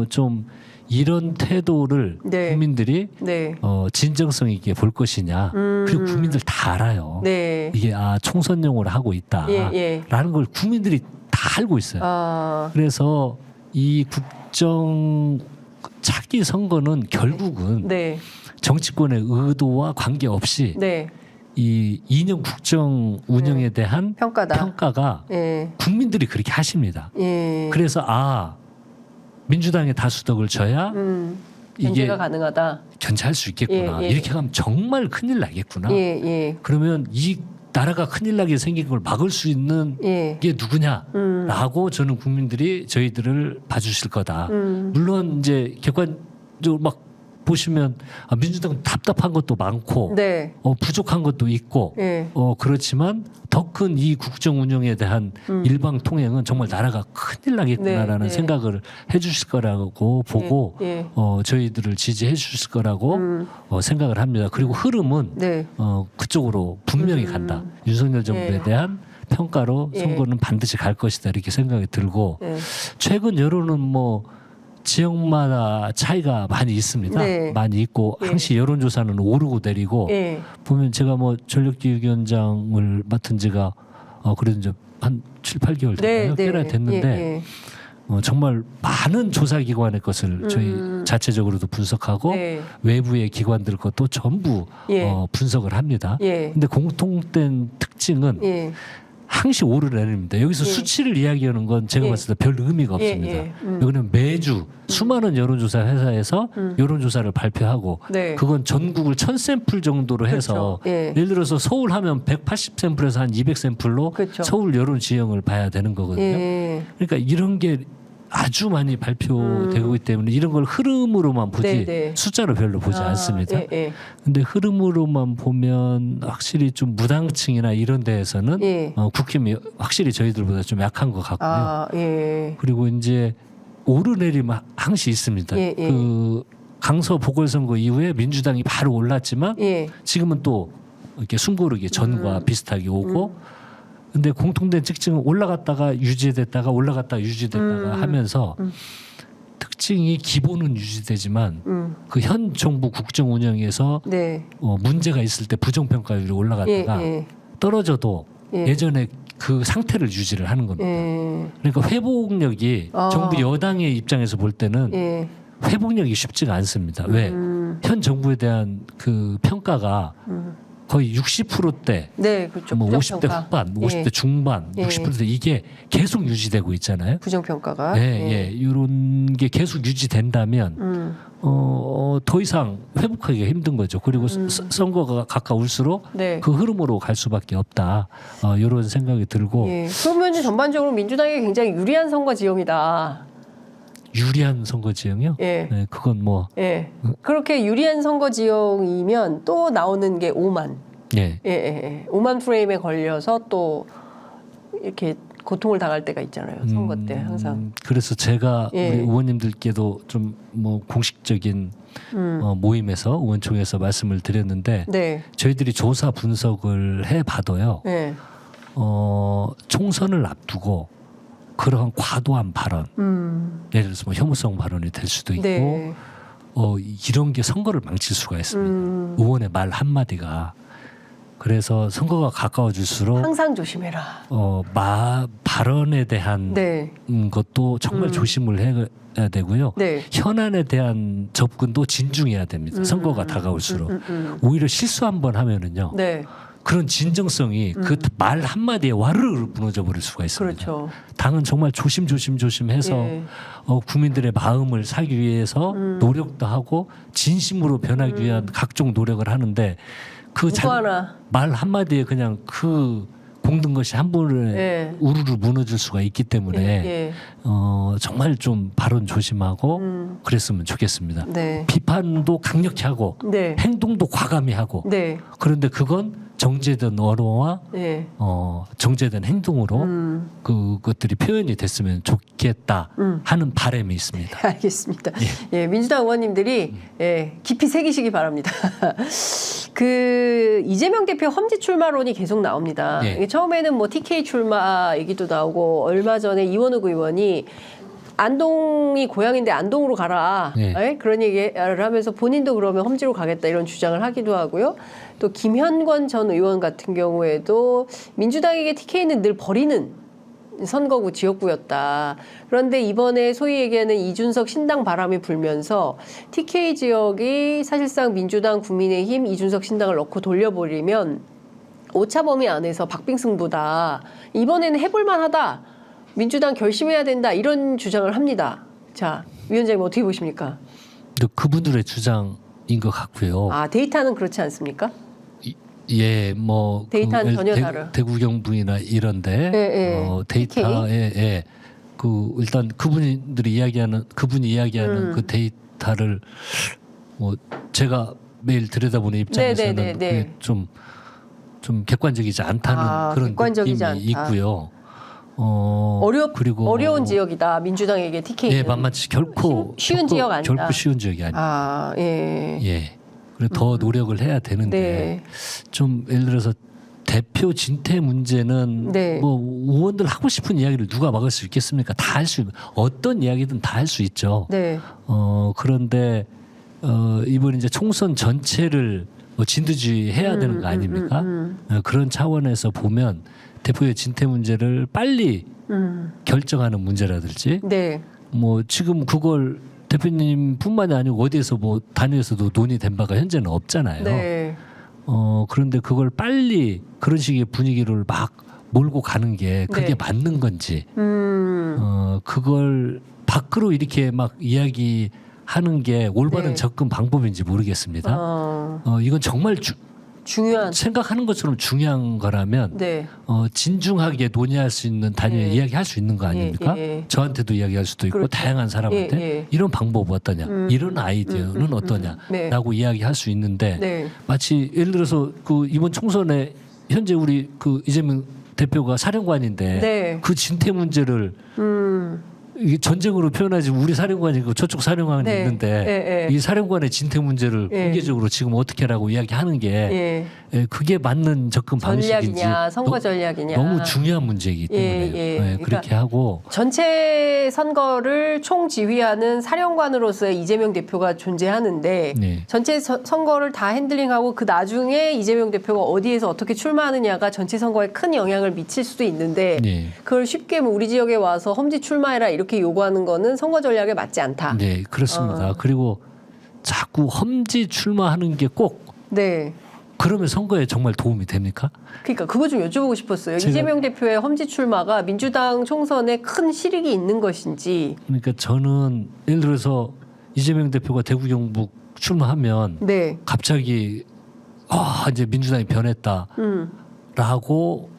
좀 이런 태도를 네. 국민들이 네. 진정성 있게 볼 것이냐. 그리고 국민들 다 알아요. 네. 이게 총선용으로 하고 있다라는 예. 걸 국민들이 다 알고 있어요. 그래서 이 국정 차기 선거는 결국은 네. 정치권의 의도와 관계없이 네. 이 2년 국정 운영에 대한 평가가 예. 국민들이 그렇게 하십니다. 예. 그래서 민주당의 다수덕을 져야 이게 견제가 가능하다. 견제할 수 있겠구나. 예. 이렇게 가면 정말 큰일 나겠구나. 예. 그러면 이 나라가 큰일 나게 생긴 걸 막을 수 있는 게 누구냐라고 저는 국민들이 저희들을 봐주실 거다. 물론 이제 객관적으로 막 보시면 민주당 답답한 것도 많고 네. 부족한 것도 있고 그렇지만 더 큰 이 국정 운영에 대한 일방 통행은 정말 나라가 큰일 나겠구나라는 생각을 해주실 거라고 보고 저희들을 지지해 주실 거라고 생각을 합니다. 그리고 흐름은 그쪽으로 분명히 간다. 윤석열 정부에 대한 평가로 선거는 반드시 갈 것이다 이렇게 생각이 들고 최근 여론은 뭐 지역마다 차이가 많이 있습니다. 많이 있고 항시 여론조사는 오르고 내리고 보면 제가 뭐 전략기획위원장을 맡은 지가 그래도 이제 한 7, 8개월 됐나요? 꽤나 됐는데 정말 많은 조사기관의 것을 저희 자체적으로도 분석하고 외부의 기관들 것도 전부 분석을 합니다. 근데 공통된 특징은 항시 오르내립니다. 여기서 수치를 이야기하는 건 제가 봤을 때 별 의미가 없습니다. 여기는 매주 수많은 여론조사 회사에서 여론조사를 발표하고 그건 전국을 1000샘플 정도로 해서 예를 들어서 서울 하면 180샘플에서 한 200샘플로 서울 여론 지형을 봐야 되는 거거든요. 그러니까 이런 게 아주 많이 발표되고 있기 때문에 이런 걸 흐름으로만 보지 숫자로 별로 보지 않습니다. 근데 흐름으로만 보면 확실히 좀 무당층이나 이런 데에서는 국힘이 확실히 저희들보다 좀 약한 것 같고요. 그리고 이제 오르내림 항시 있습니다. 그 강서 보궐선거 이후에 민주당이 바로 올랐지만 지금은 또 이렇게 숨고르기 전과 비슷하게 오고 근데 공통된 특징은 올라갔다가 유지됐다가 올라갔다가 유지됐다가 하면서 특징이 기본은 유지되지만 그 현 정부 국정 운영에서 문제가 있을 때 부정평가율이 올라갔다가 떨어져도 예전에 그 상태를 유지를 하는 겁니다. 그러니까 회복력이 정부 여당의 입장에서 볼 때는 회복력이 쉽지가 않습니다. 왜? 현 정부에 대한 그 평가가 거의 60%대, 네, 그렇죠. 뭐 부정평가. 50대 후반, 50대 중반, 60%대 이게 계속 유지되고 있잖아요. 부정평가가. 이런 게 계속 유지된다면 더 이상 회복하기가 힘든 거죠. 그리고 선거가 가까울수록 그 흐름으로 갈 수밖에 없다. 이런 생각이 들고. 그러면 전반적으로 민주당이 굉장히 유리한 선거 지형이다. 유리한 선거 지형이요? 그건 뭐. 그렇게 유리한 선거 지형이면 또 나오는 게 오만. 5만 프레임에 걸려서 또 이렇게 고통을 당할 때가 있잖아요. 선거 때 항상. 그래서 제가 우리 의원님들께도 좀 뭐 공식적인 모임에서 의원총회에서 말씀을 드렸는데 저희들이 조사 분석을 해봐도요. 총선을 앞두고 그러한 과도한 발언, 예를 들어서 뭐 혐오성 발언이 될 수도 있고 이런 게 선거를 망칠 수가 있습니다. 의원의 말 한마디가. 그래서 선거가 가까워질수록 항상 조심해라. 발언에 대한 것도 정말 조심을 해야 되고요. 현안에 대한 접근도 진중해야 됩니다. 선거가 다가올수록. 오히려 실수 한번 하면은요. 그런 진정성이 그 말 한마디에 와르르 무너져 버릴 수가 있습니다. 그렇죠. 당은 정말 조심해서 국민들의 마음을 사기 위해서 노력도 하고 진심으로 변하기 위한 각종 노력을 하는데 그 말 한마디에 그냥 그 공든 것이 한 번에 우르르 무너질 수가 있기 때문에 정말 좀 발언 조심하고 그랬으면 좋겠습니다. 비판도 강력히 하고 행동도 과감히 하고 그런데 그건 정제된 언어와 정제된 행동으로 그것들이 표현이 됐으면 좋겠다 하는 바람이 있습니다. 알겠습니다. 민주당 의원님들이 깊이 새기시기 바랍니다. 그 이재명 대표 험지 출마론이 계속 나옵니다. 처음에는 뭐 TK 출마 얘기도 나오고 얼마 전에 이원욱 의원이 안동이 고향인데 안동으로 가라. 그런 얘기를 하면서 본인도 그러면 험지로 가겠다 이런 주장을 하기도 하고요. 또 김현권 전 의원 같은 경우에도 민주당에게 TK는 늘 버리는 선거구 지역구였다. 그런데 이번에 소위 얘기하는 이준석 신당 바람이 불면서 TK 지역이 사실상 민주당, 국민의힘, 이준석 신당을 넣고 돌려버리면 오차 범위 안에서 박빙승부다. 이번에는 해볼만 하다. 민주당 결심해야 된다. 이런 주장을 합니다. 자, 위원장님 어떻게 보십니까? 그분들의 주장인 것 같고요. 데이터는 그렇지 않습니까? 뭐 데이터는 전혀 다른 대구 경북이나 이런데 데이터에 그 일단 그분이 이야기하는 그 데이터를 뭐 제가 매일 들여다보는 입장에서는 그게 좀 객관적이지 않다는 그런 객관적이지 느낌이 않다. 있고요. 그리고 어려운 지역이다. 민주당에게 TK는 만만치 결코 쉬운 지역 아니다. 결코 쉬운 지역이 아닙니다. 그래서 더 노력을 해야 되는데 좀 예를 들어서 대표 진퇴 문제는 뭐 의원들 하고 싶은 이야기를 누가 막을 수 있겠습니까? 다 할 수 어떤 이야기든 다 할 수 있죠. 그런데 이번 이제 총선 전체를 진두지휘해야 되는 거 아닙니까? 그런 차원에서 보면 대표의 진퇴 문제를 빨리 결정하는 문제라든지 뭐 지금 그걸 대표님뿐만이 아니고 어디에서 뭐 단위에서도 논의된 바가 현재는 없잖아요. 그런데 그걸 빨리 그런 식의 분위기를 막 몰고 가는 게 그게 맞는 건지 그걸 밖으로 이렇게 막 이야기하는 게 올바른 접근 방법인지 모르겠습니다. 이건 정말 중요한 생각하는 것처럼 중요한 거라면 진중하게 논의할 수 있는 단위에 이야기할 수 있는 거 아닙니까? 저한테도 이야기할 수도 있고 다양한 사람한테 이런 방법 어떠냐, 이런 아이디어는 어떠냐라고 이야기할 수 있는데 마치 예를 들어서 그 이번 총선에 현재 우리 그 이재명 대표가 사령관인데 그 진퇴 문제를 이게 전쟁으로 표현하지 우리 사령관이 있고 저쪽 사령관이 있는데 이 사령관의 진퇴 문제를 공개적으로 지금 어떻게라고 이야기하는 게 그게 맞는 접근 방식인지 전략이냐 선거 전략이냐 너무 중요한 문제이기 때문에 그러니까 그렇게 하고 전체 선거를 총지휘하는 사령관으로서의 이재명 대표가 존재하는데 전체 선거를 다 핸들링하고 그 나중에 이재명 대표가 어디에서 어떻게 출마하느냐가 전체 선거에 큰 영향을 미칠 수도 있는데 그걸 쉽게 뭐 우리 지역에 와서 험지 출마해라 이렇게 요구하는 거는 선거 전략에 맞지 않다. 그렇습니다. 그리고 자꾸 험지 출마하는 게 꼭 그러면 선거에 정말 도움이 됩니까? 그러니까 그거 좀 여쭤보고 싶었어요. 제가- 이재명 대표의 험지 출마가 민주당 총선에 큰 실익이 있는 것인지. 그러니까 저는 예를 들어서 이재명 대표가 대구 경북 출마하면 네. 갑자기 이제 민주당이 변했다라고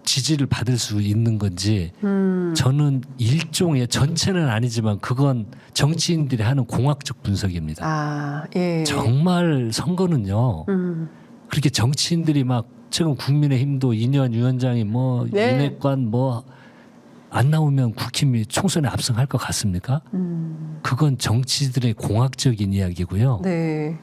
지지를 받을 수 있는 건지 저는 일종의 전체는 아니지만 그건 정치인들이 하는 공학적 분석입니다. 아, 예. 정말 선거는요. 그렇게 정치인들이 막 최근 국민의힘도 이년 위원장이 뭐 네. 윤핵관 뭐 안 나오면 국힘이 총선에 압승할 것 같습니까? 그건 정치들의 공학적인 이야기고요. 네.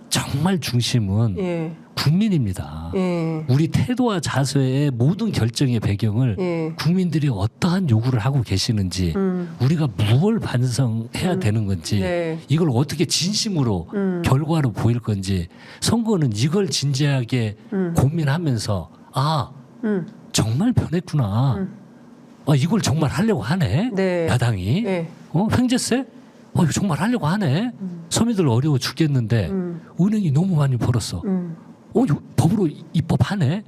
정말 중심은 예. 국민입니다. 예. 우리 태도와 자세의 모든 결정의 배경을 예. 국민들이 어떠한 요구를 하고 계시는지 우리가 무엇을 반성해야 되는 건지 네. 이걸 어떻게 진심으로 결과로 보일 건지 선거는 이걸 진지하게 고민하면서 정말 변했구나. 이걸 정말 하려고 하네. 네. 야당이. 예. 횡재세? 이거 정말 하려고 하네. 서민들 어려워 죽겠는데 은행이 너무 많이 벌었어. 이거 법으로 입법하네.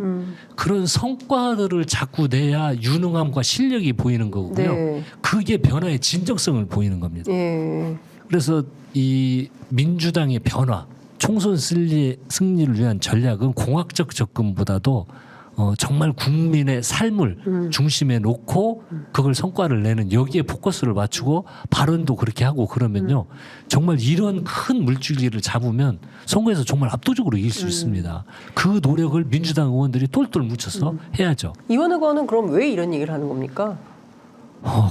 그런 성과들을 자꾸 내야 유능함과 실력이 보이는 거고요. 네. 그게 변화의 진정성을 보이는 겁니다. 예. 그래서 이 민주당의 변화, 총선 승리를 위한 전략은 공학적 접근보다도 정말 국민의 삶을 중심에 놓고 그걸 성과를 내는 여기에 포커스를 맞추고 발언도 그렇게 하고 그러면요. 정말 이런 큰 물줄기를 잡으면 선거에서 정말 압도적으로 이길 수 있습니다. 그 노력을 민주당 의원들이 똘똘 뭉쳐서 해야죠. 이원 의원은 그럼 왜 이런 얘기를 하는 겁니까?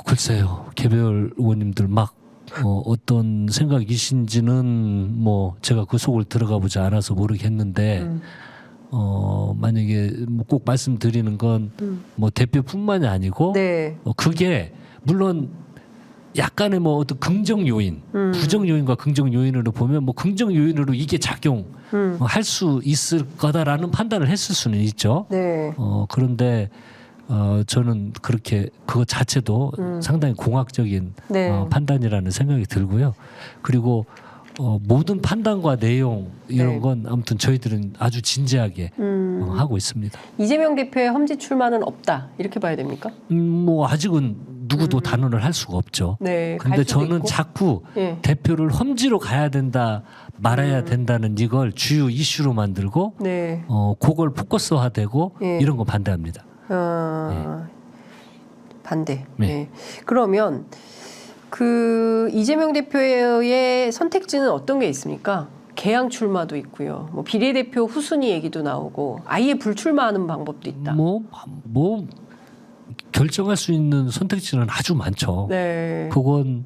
글쎄요. 개별 의원님들 막 어떤 생각이신지는 뭐 제가 그 속을 들어가 보지 않아서 모르겠는데 만약에 뭐 꼭 말씀드리는 건 뭐 대표뿐만이 아니고 네. 그게 물론 약간의 뭐 어떤 긍정 요인, 부정 요인과 긍정 요인으로 보면 뭐 긍정 요인으로 이게 작용할 수 있을 거다라는 판단을 했을 수는 있죠. 네. 그런데 저는 그렇게 그것 자체도 상당히 공학적인 네. 판단이라는 생각이 들고요. 그리고 모든 판단과 내용 이런 네. 건 아무튼 저희들은 아주 진지하게 하고 있습니다. 이재명 대표의 험지 출마는 없다 이렇게 봐야 됩니까? 뭐 아직은 누구도 단언을 할 수가 없죠. 네. 근데 갈 수도 저는 있고. 자꾸 예. 대표를 험지로 가야 된다 말아야 된다는 이걸 주요 이슈로 만들고 네. 그걸 포커스화되고 예. 이런 거 반대합니다. 반대. 네. 네. 그러면 그 이재명 대표의 선택지는 어떤 게 있습니까? 개항 출마도 있고요. 뭐 비례대표 후순위 얘기도 나오고 아예 불출마하는 방법도 있다. 뭐 결정할 수 있는 선택지는 아주 많죠. 네. 그건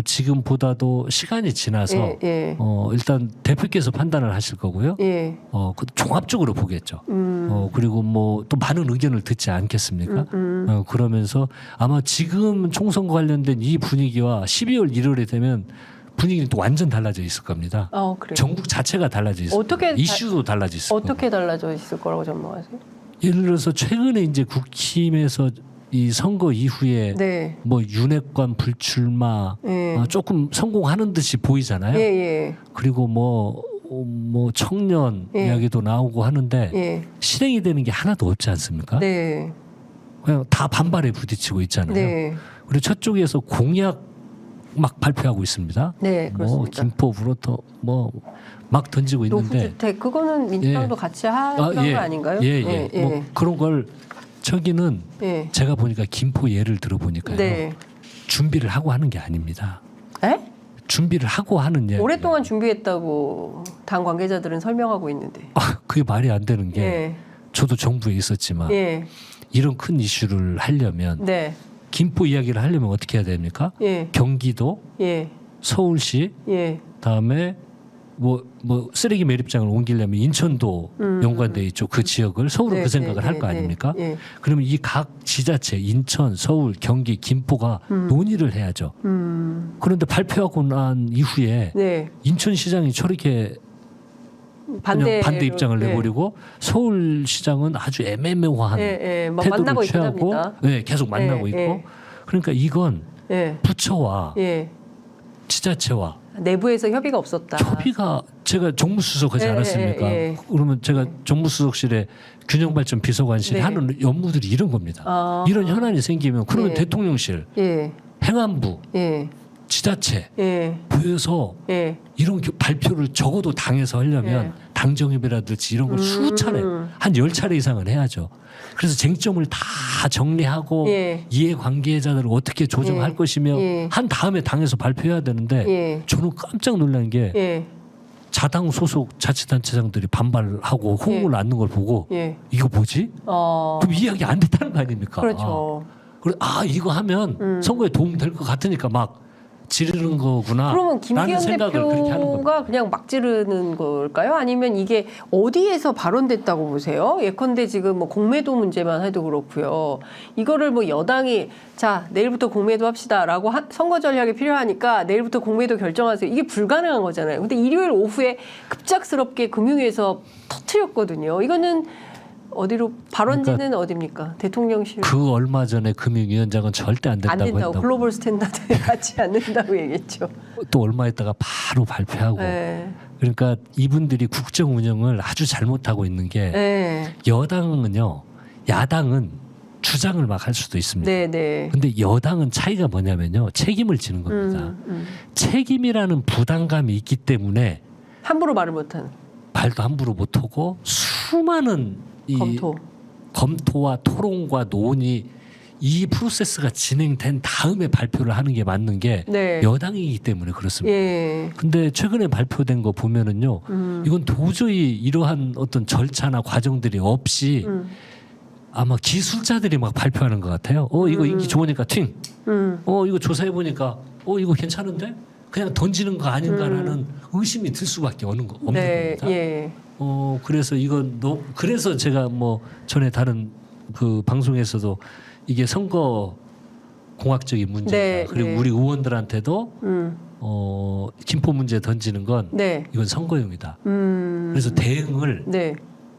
지금보다도 시간이 지나서 예, 예. 일단 대표께서 판단을 하실 거고요. 예. 그 종합적으로 보겠죠. 그리고 뭐 또 많은 의견을 듣지 않겠습니까? 그러면서 아마 지금 총선과 관련된 이 분위기와 12월 1월에 되면 분위기는 또 완전 달라져 있을 겁니다. 그래요. 전국 자체가 달라져 있을 어떻게 겁니다. 이슈도 달라져 있을 겁니다. 어떻게 달라져 있을 거라고 전망하세요? 예를 들어서 최근에 이제 국힘에서 이 선거 이후에 네. 뭐 윤핵관 불출마 예. 조금 성공하는 듯이 보이잖아요. 예, 예. 그리고 뭐 청년 예. 이야기도 나오고 하는데 예. 실행이 되는 게 하나도 없지 않습니까? 네. 그냥 다 반발에 부딪히고 있잖아요. 네. 그리고 저쪽에서 공약 막 발표하고 있습니다. 네, 뭐 그렇습니다. 김포 브로터 뭐 막 던지고 있는데 노후주택 그거는 민주당도 예. 같이 하는 거 아닌가요? 예. 뭐 그런 걸 저기는 예. 제가 보니까 김포 예를 들어보니까요. 네. 준비를 하고 하는 게 아닙니다. 에? 준비를 하고 하는 예. 오랫동안 준비했다고 당 관계자들은 설명하고 있는데. 그게 말이 안 되는 게 예. 저도 정부에 있었지만 예. 이런 큰 이슈를 하려면 네. 김포 이야기를 하려면 어떻게 해야 됩니까? 예. 경기도, 예. 서울시, 예. 다음에 뭐 쓰레기 매립장을 옮기려면 인천도 연관돼 있죠. 그 지역을 서울은 네, 그 생각을 네, 할 거 네, 아닙니까? 네. 그러면 이 각 지자체 인천, 서울, 경기, 김포가 논의를 해야죠. 그런데 발표하고 난 이후에 네. 인천시장이 저렇게 그냥 반대 입장을 내버리고 서울시장은 아주 애매모호한 예, 막 태도를 만나고 있긴 취하고 합니다. 계속 만나고 예, 있고 예. 그러니까 이건 예. 부처와 예. 지자체와 내부에서 협의가 없었다. 협의가 제가 정무수석 하지 않았습니까? 그러면 제가 정무수석실에 균형발전 비서관실에 하는 업무들이 이런 겁니다. 이런 현안이 생기면 그러면 대통령실, 행안부, 지자체 부에서 이런 발표를 적어도 당에서 하려면 당정협의라든지 이런 걸 수차례 한 10차례 이상은 해야죠. 그래서 쟁점을 다 정리하고 이해관계자들을 어떻게 조정할 것이며 한 다음에 당에서 발표해야 되는데 저는 깜짝 놀란 게 자당 소속 자치단체장들이 반발하고 호응을 낳는 걸 보고 이거 뭐지? 그럼 이야기 안 됐다는 거 아닙니까? 그렇죠. 그래, 이거 하면 선거에 도움 될 것 같으니까 막 지르는 거구나. 그러면 김기현 생각을 그렇게 하는 대표가 그냥 막 지르는 걸까요? 아니면 이게 어디에서 발언됐다고 보세요? 예컨대 지금 뭐 공매도 문제만 해도 그렇고요. 이거를 뭐 여당이 자 내일부터 공매도 합시다라고 선거 전략이 필요하니까 내일부터 공매도 결정하세요. 이게 불가능한 거잖아요. 근데 일요일 오후에 급작스럽게 금융위에서 터트렸거든요. 이거는 어디로 발언지는 그러니까 어디입니까? 대통령실. 그 얼마 전에 금융위원장은 절대 안 된다고 했다고. 글로벌 스탠다드에 맞지 않는다고 얘기했죠. 또 얼마 있다가 바로 발표하고. 그러니까 이분들이 국정 운영을 아주 잘못하고 있는 게 여당은요, 야당은 주장을 막 할 수도 있습니다. 근데 여당은 차이가 뭐냐면요, 책임을 지는 겁니다. 책임이라는 부담감이 있기 때문에 함부로 말을 못하는. 말도 함부로 못하고 수많은 이 검토와 토론과 논의 이 프로세스가 진행된 다음에 발표를 하는 게 맞는 게 여당이기 때문에 그렇습니다. 근데 최근에 발표된 거 보면은요, 이건 도저히 이러한 어떤 절차나 과정들이 없이 아마 기술자들이 막 발표하는 것 같아요. 이거 인기 좋으니까 팅. 이거 조사해 보니까 이거 괜찮은데? 그냥 던지는 거 아닌가라는 의심이 들 수밖에 없는 겁니다. 그래서 이건 그래서 제가 뭐 전에 다른 그 방송에서도 이게 선거 공학적인 문제다. 그리고 우리 의원들한테도 김포 문제 던지는 건 이건 선거용이다. 그래서 대응을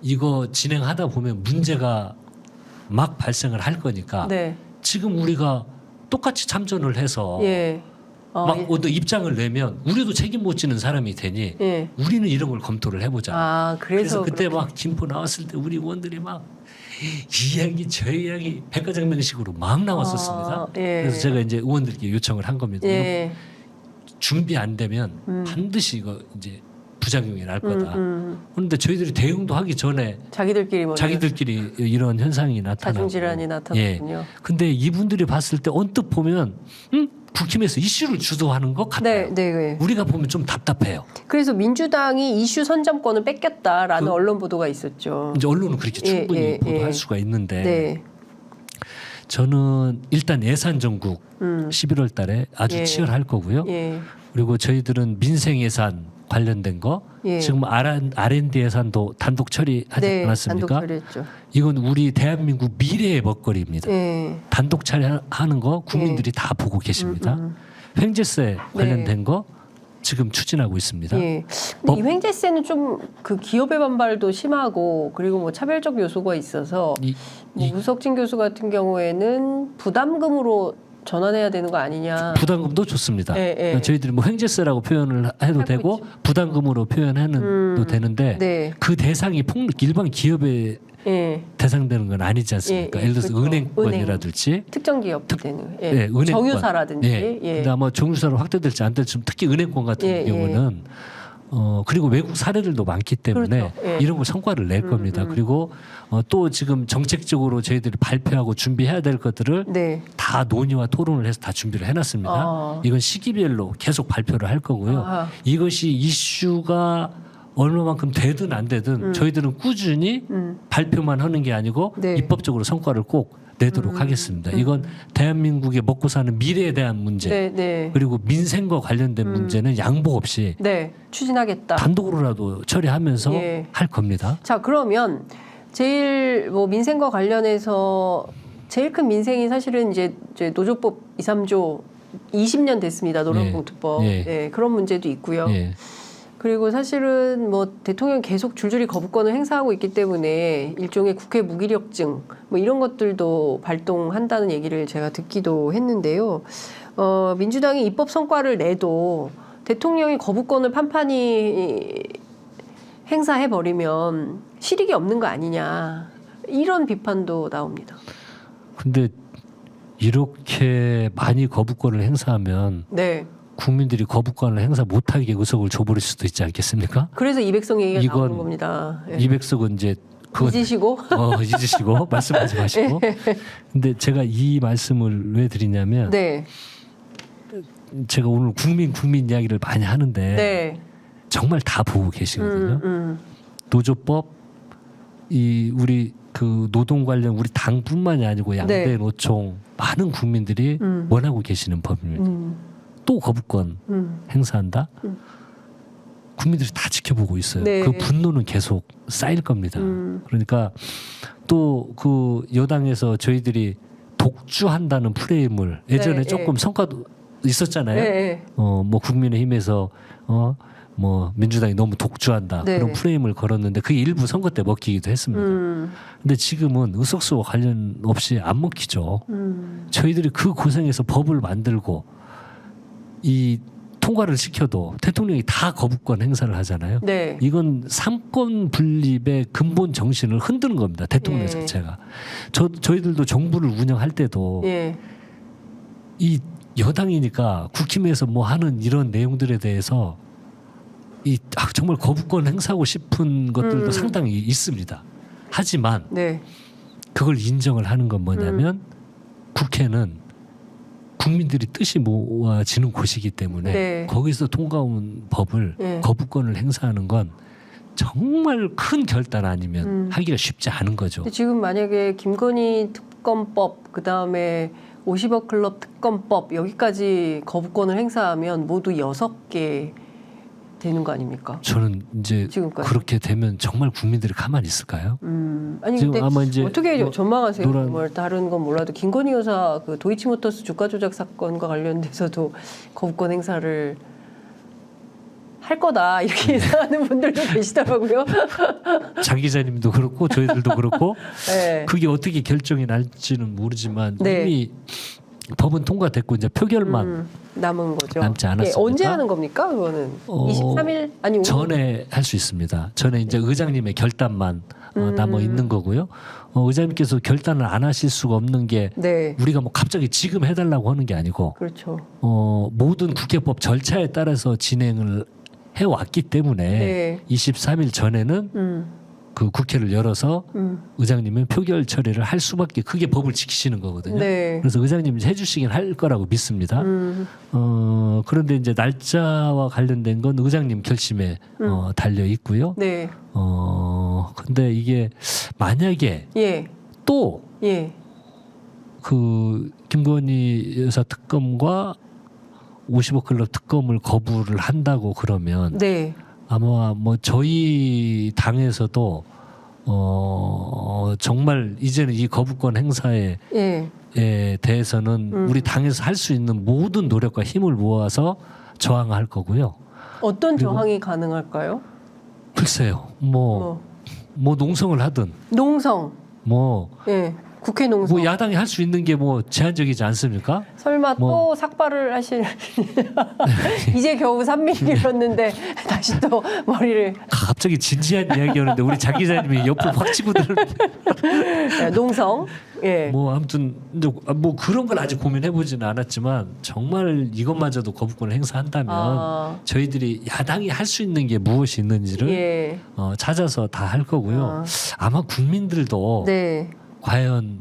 이거 진행하다 보면 문제가 막 발생을 할 거니까 지금 우리가 똑같이 참전을 해서 막 어떤 입장을 내면 우리도 책임 못 지는 사람이 되니 우리는 이런 걸 검토를 해보자. 그래서 그때 막 김포 나왔을 때 우리 의원들이 막 이 이야기 저 이야기 백과장명식으로 막 나왔었습니다. 그래서 제가 이제 의원들께 요청을 한 겁니다. 준비 안 되면 반드시 이거 이제 부작용이 날 거다. 그런데 저희들이 대응도 하기 전에 자기들끼리 이런 현상이 나타나고 자중질환이 나타났군요. 근데 이분들이 봤을 때 언뜻 보면 국힘에서 이슈를 주도하는 것 같아요. 우리가 보면 좀 답답해요. 그래서 민주당이 이슈 선점권을 뺏겼다라는 언론 보도가 있었죠. 이제 언론은 그렇게 충분히 보도할 수가 있는데 저는 일단 예산 전국 11월 달에 아주 치열할 거고요. 그리고 저희들은 민생 예산 관련된 거 지금 R&D 예산도 단독 처리하지 않았습니까? 단독 처리했죠. 이건 우리 대한민국 미래의 먹거리입니다. 단독 처리하는 거 국민들이 다 보고 계십니다. 횡재세 관련된 거 지금 추진하고 있습니다. 근데 이 횡재세는 좀 그 기업의 반발도 심하고 그리고 뭐 차별적 요소가 있어서 뭐 우석진 교수 같은 경우에는 부담금으로 전환해야 되는 거 아니냐. 부담금도 좋습니다. 저희들이 뭐 횡재세라고 표현을 해도 되고 있죠. 부담금으로 표현해도 되는데 그 대상이 일반 기업에 대상되는 건 아니지 않습니까? 예를 들어서 은행권이라든지 특정 기업 되는 은행권. 정유사라든지 근데 아마 정유사로 확대될지 안 될지 특히 은행권 같은 경우는 그리고 외국 사례들도 많기 때문에 이런 걸 성과를 낼 겁니다. 그리고 또 지금 정책적으로 저희들이 발표하고 준비해야 될 것들을 다 논의와 토론을 해서 다 준비를 해놨습니다. 이건 시기별로 계속 발표를 할 거고요. 이것이 이슈가 얼마만큼 되든 안 되든 저희들은 꾸준히 발표만 하는 게 아니고 입법적으로 성과를 꼭 내도록 하겠습니다. 이건 대한민국의 먹고 사는 미래에 대한 문제 그리고 민생과 관련된 문제는 양보 없이 추진하겠다. 단독으로라도 처리하면서 할 겁니다. 자, 그러면 제일 뭐 민생과 관련해서 제일 큰 민생이 사실은 이제 노조법 2, 3조 20년 됐습니다. 노동봉투법. 그런 문제도 있고요. 그리고 사실은 뭐 대통령이 계속 줄줄이 거부권을 행사하고 있기 때문에 일종의 국회 무기력증 뭐 이런 것들도 발동한다는 얘기를 제가 듣기도 했는데요. 민주당이 입법 성과를 내도 대통령이 거부권을 판판히 행사해 버리면 실익이 없는 거 아니냐 이런 비판도 나옵니다. 근데 이렇게 많이 거부권을 행사하면 네. 국민들이 거부권을 행사 못하게 의석을 줘버릴 수도 있지 않겠습니까? 그래서 200석 얘기가 이건 나오는 겁니다. 예. 200석은 이제 그건 잊으시고 잊으시고 말씀하지 마시고. 근데 제가 이 말씀을 왜 드리냐면 네. 제가 오늘 국민 이야기를 많이 하는데 네. 정말 다 보고 계시거든요. 노조법 이 우리 그 노동 관련 우리 당뿐만이 아니고 양대 네. 노총 많은 국민들이 원하고 계시는 법입니다. 또 거부권 행사한다? 국민들이 다 지켜보고 있어요. 네. 그 분노는 계속 쌓일 겁니다. 그러니까 또 그 여당에서 저희들이 독주한다는 프레임을 예전에 네, 조금 성과도 있었잖아요. 네. 뭐 국민의힘에서 뭐 민주당이 너무 독주한다 네. 그런 프레임을 걸었는데 그게 일부 선거 때 먹히기도 했습니다. 근데 지금은 의석수와 관련 없이 안 먹히죠. 저희들이 그 고생해서 법을 만들고 이 통과를 시켜도 대통령이 다 거부권 행사를 하잖아요. 네. 이건 삼권 분립의 근본 정신을 흔드는 겁니다. 대통령 예. 자체가. 저희들도 정부를 운영할 때도 예. 이 여당이니까 국힘에서 뭐 하는 이런 내용들에 대해서 정말 거부권 행사하고 싶은 것들도 상당히 있습니다. 하지만 네. 그걸 인정을 하는 건 뭐냐면 국회는 국민들이 뜻이 모아지는 곳이기 때문에 네. 거기서 통과온 법을 네. 거부권을 행사하는 건 정말 큰 결단 아니면 하기가 쉽지 않은 거죠. 근데 지금 만약에 김건희 특검법 그다음에 50억 클럽 특검법 여기까지 거부권을 행사하면 모두 6개 되는 거 아닙니까? 저는 이제 지금까지. 그렇게 되면 정말 국민들이 가만히 있을까요? 아니 지금 근데 아마 이제 어떻게 뭐 전망하세요? 노란- 정말 다른 건 몰라도 김건희 여사 그 도이치모터스 주가 조작 사건과 관련돼서도 거부권 행사를 할 거다 이렇게 예상하는 분들도 계시더라고요. 장 기자님도 그렇고 저희들도 그렇고 네. 그게 어떻게 결정이 날지는 모르지만 네. 이미 법은 통과됐고 이제 표결만 남은 거죠. 남지 않았습니까? 언제 하는 겁니까? 그거는 23일 아니 오늘? 전에 할 수 있습니다. 전에 이제 의장님의 결단만 남아 있는 거고요. 의장님께서 결단을 안 하실 수가 없는 게 네. 우리가 뭐 갑자기 지금 해달라고 하는 게 아니고 그렇죠. 모든 국회법 절차에 따라서 진행을 해왔기 때문에 네. 23일 전에는 그 국회를 열어서 의장님은 표결 처리를 할 수밖에 그게 법을 지키시는 거거든요. 네. 그래서 의장님이 해주시긴 할 거라고 믿습니다. 그런데 이제 날짜와 관련된 건 의장님 결심에 달려 있고요. 네. 근데 이게 만약에 예. 또 예. 그 김건희 여사 특검과 50억 클럽 특검을 거부를 한다고 그러면 네. 아마 뭐 저희 당에서도 정말 이제는 이 거부권 행사에 예. 대해서는 우리 당에서 할 수 있는 모든 노력과 힘을 모아서 저항할 거고요. 어떤 그리고- 저항이 가능할까요? 글쎄요, 뭐 농성을 하든 농성. 뭐 예. 국회 농성. 야당이 할 수 있는 게 뭐 제한적이지 않습니까? 설마 뭐- 또 삭발을 하실 이제 겨우 3mm 길었는데 다시 또 머리를 갑자기 진지한 이야기였는데 우리 장 기자님이 옆으로 확 치고 들었는데 예, 농성. 예. 뭐 아무튼 이제 뭐 그런 걸 아직 고민해 보지는 않았지만 정말 이것마저도 거부권을 행사한다면 저희들이 야당이 할 수 있는 게 무엇이 있는지를 예. 찾아서 다 할 거고요. 아마 국민들도 네. 과연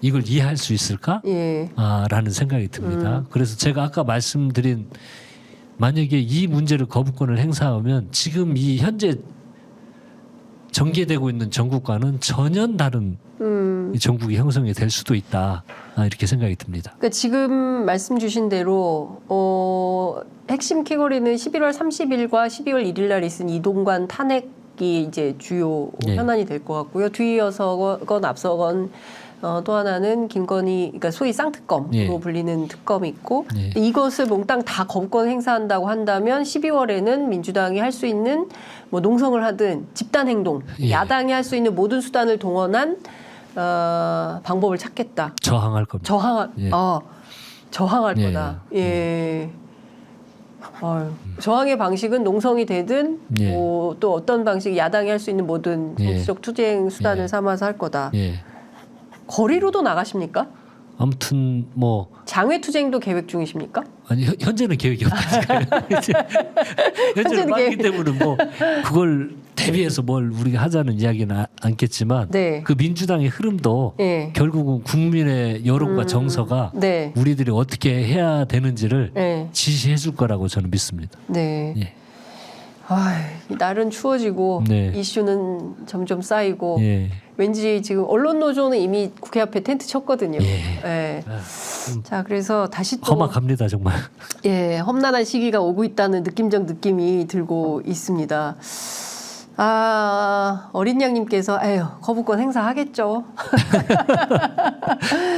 이걸 이해할 수 있을까? 예. 라는 생각이 듭니다. 그래서 제가 아까 말씀드린 만약에 이 문제를 거부권을 행사하면 지금 이 현재 전개되고 있는 전국과는 전혀 다른 이 전국이 형성이 될 수도 있다. 이렇게 생각이 듭니다. 그러니까 지금 말씀 주신 대로 핵심 캐거리는 11월 30일과 12월 1일 날 있은 이동관 탄핵이 이제 주요 네. 현안이 될 것 같고요. 뒤이어서건 앞서건 또 하나는 김건희, 그러니까 소위 쌍특검으로 예. 불리는 특검이 있고 예. 이것을 몽땅 다 거부권 행사한다고 한다면 12월에는 민주당이 할 수 있는 뭐 농성을 하든 집단 행동, 예. 야당이 할 수 있는 모든 수단을 동원한 방법을 찾겠다. 저항할 겁니다. 저항할 예. 저항할 예. 거다. 예. 저항의 방식은 농성이 되든 예. 뭐 또 어떤 방식 야당이 할 수 있는 모든 정치적 투쟁 수단을 예. 삼아서 할 거다. 예. 거리로도 나가십니까? 아무튼 뭐 장외 투쟁도 계획 중이십니까? 아니 현재는 계획이 없으니까요. 현재는 빠르기 때문에 뭐 그걸 대비해서 뭘 우리가 하자는 이야기는 않겠지만 네. 그 민주당의 흐름도 네. 결국은 국민의 여론과 정서가 네. 우리들이 어떻게 해야 되는지를 네. 지시해 줄 거라고 저는 믿습니다. 네. 예. 날은 추워지고 네. 이슈는 점점 쌓이고 예. 왠지 지금 언론 노조는 이미 국회 앞에 텐트 쳤거든요. 예. 예. 자, 그래서 다시 또 험악합니다 정말. 예, 험난한 시기가 오고 있다는 느낌적 느낌이 들고 있습니다. 어린 양님께서 에휴, 거부권 행사하겠죠.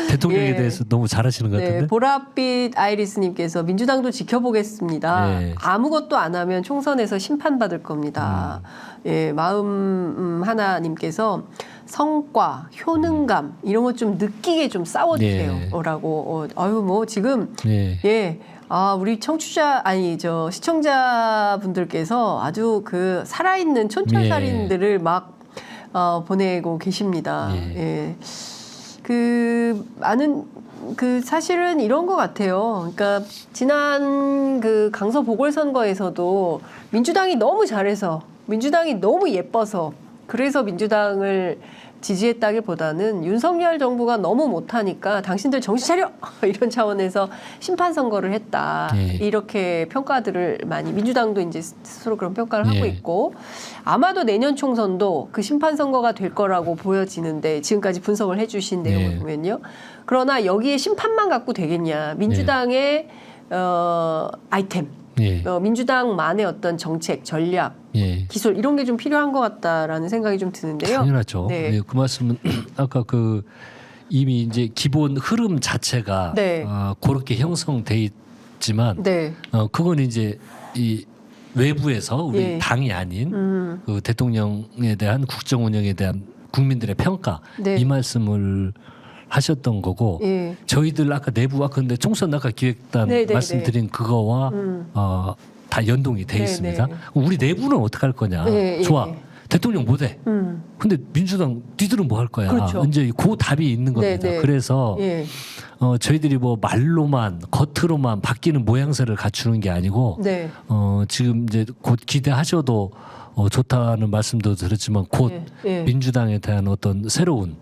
대통령에 예. 대해서 너무 잘하시는 것 같은데. 네, 보랏빛 아이리스님께서 민주당도 지켜보겠습니다. 예. 아무것도 안 하면 총선에서 심판받을 겁니다. 예, 마음 하나님께서 성과, 효능감 이런 것 좀 느끼게 좀 싸워주세요라고. 뭐 지금 예. 우리 시청자분들께서 아주 그 살아있는 촌철살인들을 막 보내고 계십니다. 예. 사실은 이런 것 같아요. 그러니까 지난 그 강서 보궐선거에서도 민주당이 너무 잘해서, 민주당이 너무 예뻐서, 그래서 민주당을 지지했다기보다는 윤석열 정부가 너무 못하니까 당신들 정신 차려! 이런 차원에서 심판 선거를 했다. 이렇게 평가들을 많이, 민주당도 이제 스스로 그런 평가를 하고 있고, 아마도 내년 총선도 그 심판 선거가 될 거라고 보여지는데, 지금까지 분석을 해주신 내용을 보면요. 그러나 여기에 심판만 갖고 되겠냐. 민주당의 아이템, 민주당만의 어떤 정책, 전략, 기술 이런 게 좀 필요한 것 같다라는 생각이 좀 드는데요. 당연하죠. 네. 네, 그 말씀은 아까 그 이미 이제 기본 흐름 자체가 그렇게 형성돼 있지만 그건 이제 이 외부에서 우리 당이 아닌 그 대통령에 대한 국정 운영에 대한 국민들의 평가 이 말씀을 하셨던 거고 저희들 아까 내부 근데 총선 아까 기획단 말씀드린 그거와 다 연동이 돼 있습니다. 우리 내부는 어떻게 할 거냐? 좋아. 대통령 못해. 근데 민주당 니들은 뭐 할 거야? 그렇죠. 이제 그 답이 있는 겁니다. 그래서 저희들이 뭐 말로만 겉으로만 바뀌는 모양새를 갖추는 게 아니고 지금 이제 곧 기대하셔도 좋다는 말씀도 들었지만 곧 민주당에 대한 어떤 새로운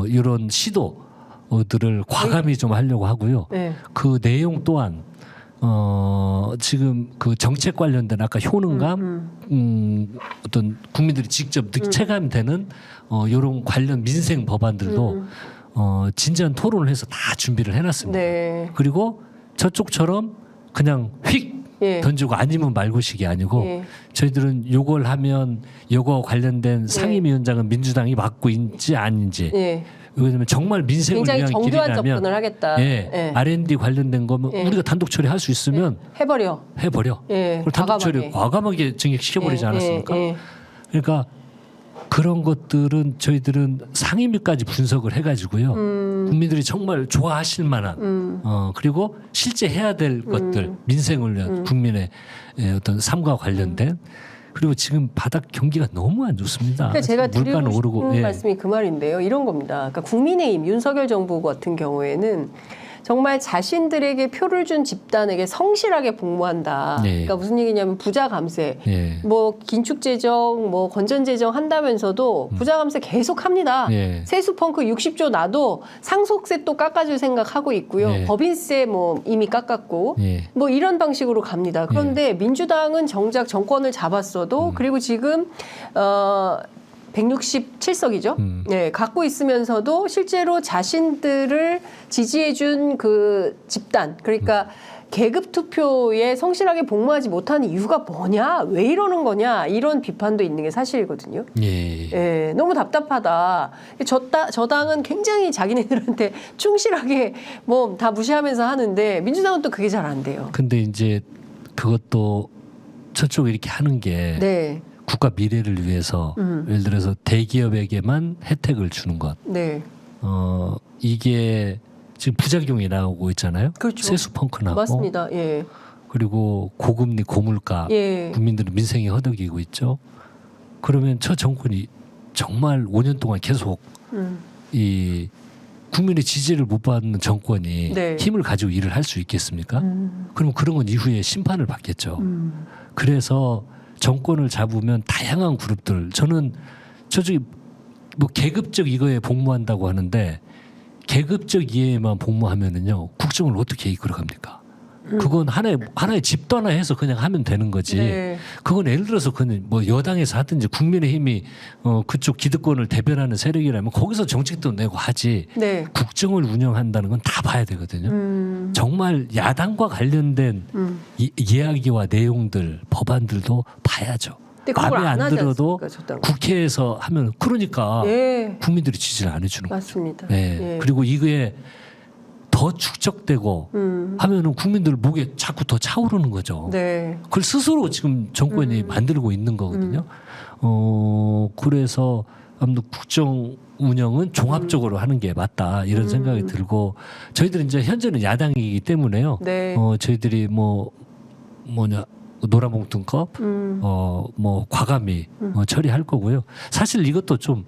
이런 시도들을 과감히 좀 하려고 하고요. 그 내용 또한 지금 그 정책 관련된 아까 효능감 어떤 국민들이 직접 체감되는 이런 관련 민생 법안들도 진지한 토론을 해서 다 준비를 해놨습니다. 그리고 저쪽처럼 그냥 휙 던지고 아니면 말고식이 아니고 저희들은 요걸 하면 요거 관련된 상임위원장은 민주당이 맡고 있는지 아닌지 왜냐면 정말 민생을 위한 굉장히 정교한 길이라면 접근을 하겠다. R&D 관련된 거면 우리가 단독 처리할 수 있으면 해버려. 그리고 단독 처리 과감하게 증액시켜버리지 않았습니까? 그러니까 그런 것들은 저희들은 상임위까지 분석을 해가지고요. 국민들이 정말 좋아하실 만한 그리고 실제 해야 될 것들 민생을 위한 국민의 어떤 삶과 관련된 그리고 지금 바닥 경기가 너무 안 좋습니다. 그러니까 제가 물가는 드리고 오르고 싶은 말씀이 그 말인데요. 이런 겁니다. 그러니까 국민의힘 윤석열 정부 같은 경우에는 정말 자신들에게 표를 준 집단에게 성실하게 복무한다. 그러니까 무슨 얘기냐면 부자 감세, 뭐 긴축 재정, 뭐 건전 재정 한다면서도 부자 감세 계속 합니다. 세수 펑크 60조 나도 상속세 또 깎아줄 생각하고 있고요. 법인세 뭐 이미 깎았고 뭐 이런 방식으로 갑니다. 그런데 민주당은 정작 정권을 잡았어도 그리고 지금 167석이죠. 갖고 있으면서도 실제로 자신들을 지지해준 그 집단, 그러니까 계급 투표에 성실하게 복무하지 못하는 이유가 뭐냐, 왜 이러는 거냐 이런 비판도 있는 게 사실이거든요. 너무 답답하다. 저 당은 굉장히 자기네들한테 충실하게 뭐 다 무시하면서 하는데 민주당은 또 그게 잘 안 돼요. 근데 이제 그것도 저쪽 이렇게 하는 게 국가 미래를 위해서 예를 들어서 대기업에게만 혜택을 주는 것. 이게 지금 부작용이 나오고 있잖아요. 그렇죠. 세수 펑크 나고. 맞습니다. 그리고 고금리 고물가 예. 국민들은 민생이 허덕이고 있죠. 그러면 저 정권이 정말 5년 동안 계속 이 국민의 지지를 못 받는 정권이 네. 힘을 가지고 일을 할 수 있겠습니까? 그럼 그런 건 이후에 심판을 받겠죠. 그래서 정권을 잡으면 다양한 그룹들, 저는 저쪽이 뭐 계급적 이거에 복무한다고 하는데 계급적 이해에만 복무하면은요 국정을 어떻게 이끌어갑니까? 그건 하나의 집단화해서 그냥 하면 되는 거지. 네. 그건 예를 들어서 그는 뭐 여당에서 하든지 국민의힘이 그쪽 기득권을 대변하는 세력이라면 거기서 정책도 내고 하지. 네. 국정을 운영한다는 건 다 봐야 되거든요. 정말 야당과 관련된 이야기와 내용들, 법안들도 봐야죠. 마음에 안 들어도 국회에서 하면 그러니까 예. 국민들이 지지를 안 해주는 거죠. 맞습니다. 네. 예. 그리고 이게 더 축적되고 하면은 국민들 목에 자꾸 더 차오르는 거죠. 네. 그걸 스스로 지금 정권이 만들고 있는 거거든요. 그래서 아무튼 국정 운영은 종합적으로 하는 게 맞다 이런 생각이 들고 저희들은 이제 현재는 야당이기 때문에요. 네. 저희들이 뭐냐 노란봉투법 뭐 과감히 처리할 거고요. 사실 이것도 좀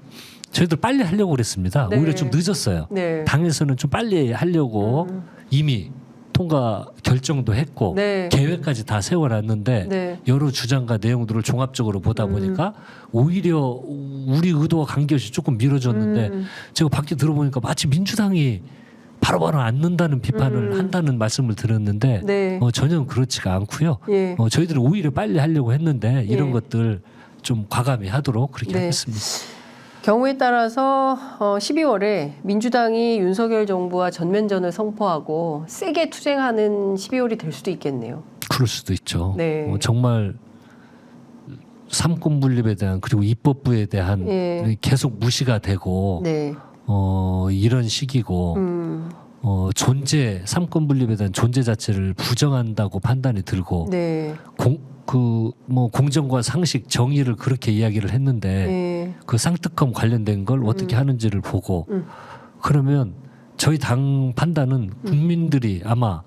저희들 빨리 하려고 그랬습니다. 네. 오히려 좀 늦었어요. 네. 당에서는 좀 빨리 하려고 이미 통과 결정도 했고 네. 계획까지 다 세워놨는데 네. 여러 주장과 내용들을 종합적으로 보다 보니까 오히려 우리 의도와 관계없이 조금 미뤄졌는데 제가 밖에 들어보니까 마치 민주당이 바로바로 않는다는 비판을 한다는 말씀을 들었는데 네. 전혀 그렇지가 않고요. 예. 저희들은 오히려 빨리 하려고 했는데 이런 예. 것들 좀 과감히 하도록 그렇게 네. 하겠습니다. 경우에 따라서 12월에 민주당이 윤석열 정부와 전면전을 선포하고 세게 투쟁하는 12월이 될 수도 있겠네요. 그럴 수도 있죠. 네. 정말 삼권 분립에 대한 그리고 입법부에 대한 예. 계속 무시가 되고 네. 이런 시기고 삼권 분립에 대한 존재 자체를 부정한다고 판단이 들고 네. 공정과 상식 정의를 그렇게 이야기를 했는데 네. 그 쌍특검 관련된 걸 어떻게 하는지를 보고 그러면 저희 당 판단은 국민들이 아마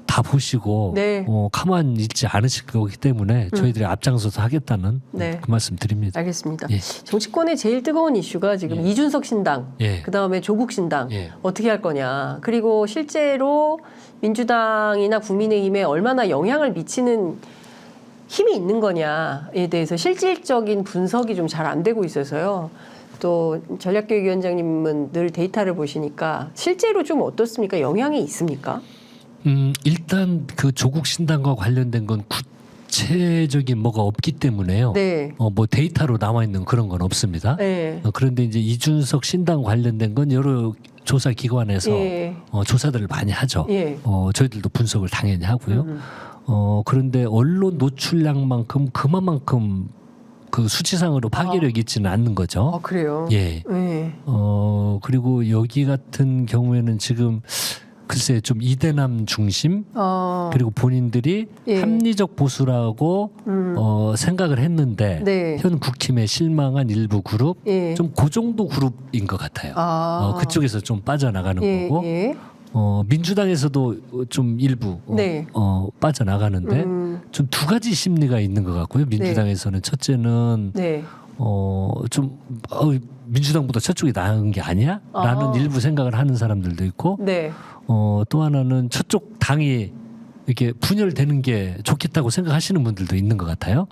다 보시고 네. 가만 있지 않으실 거기 때문에 저희들이 앞장서서 하겠다는 네. 그 말씀 드립니다. 알겠습니다. 예. 정치권의 제일 뜨거운 이슈가 지금 예. 이준석 신당, 예. 그다음에 조국 신당 예. 어떻게 할 거냐. 그리고 실제로 민주당이나 국민의힘에 얼마나 영향을 미치는 힘이 있는 거냐에 대해서 실질적인 분석이 좀 잘 안 되고 있어서요. 또 전략기획위원장님은 늘 데이터를 보시니까 실제로 좀 어떻습니까? 영향이 있습니까? 일단 그 조국 신당과 관련된 건 구체적인 뭐가 없기 때문에요. 네. 뭐 데이터로 나와 있는 그런 건 없습니다. 네. 그런데 이제 이준석 신당 관련된 건 여러 조사 기관에서 예. 조사들을 많이 하죠. 예. 저희들도 분석을 당연히 하고요. 그런데 언론 노출량만큼 그만큼 그 수치상으로 파괴력이 있지는 않는 거죠. 그래요? 예. 네. 그리고 여기 같은 경우에는 지금 글쎄 좀 이대남 중심 그리고 본인들이 예. 합리적 보수라고 생각을 했는데 네. 현 국힘에 실망한 일부 그룹 예. 좀 그 정도 그룹인 것 같아요. 그쪽에서 좀 빠져나가는 예. 거고 예. 민주당에서도 좀 일부 네. 빠져나가는데 좀 두 가지 심리가 있는 것 같고요. 민주당에서는 첫째는 네. 민주당보다 저쪽이 나은 게 아니야? 라는 일부 생각을 하는 사람들도 있고 네. 또 하나는 저쪽 당이 이렇게 분열되는 게 좋겠다고 생각하시는 분들도 있는 것 같아요.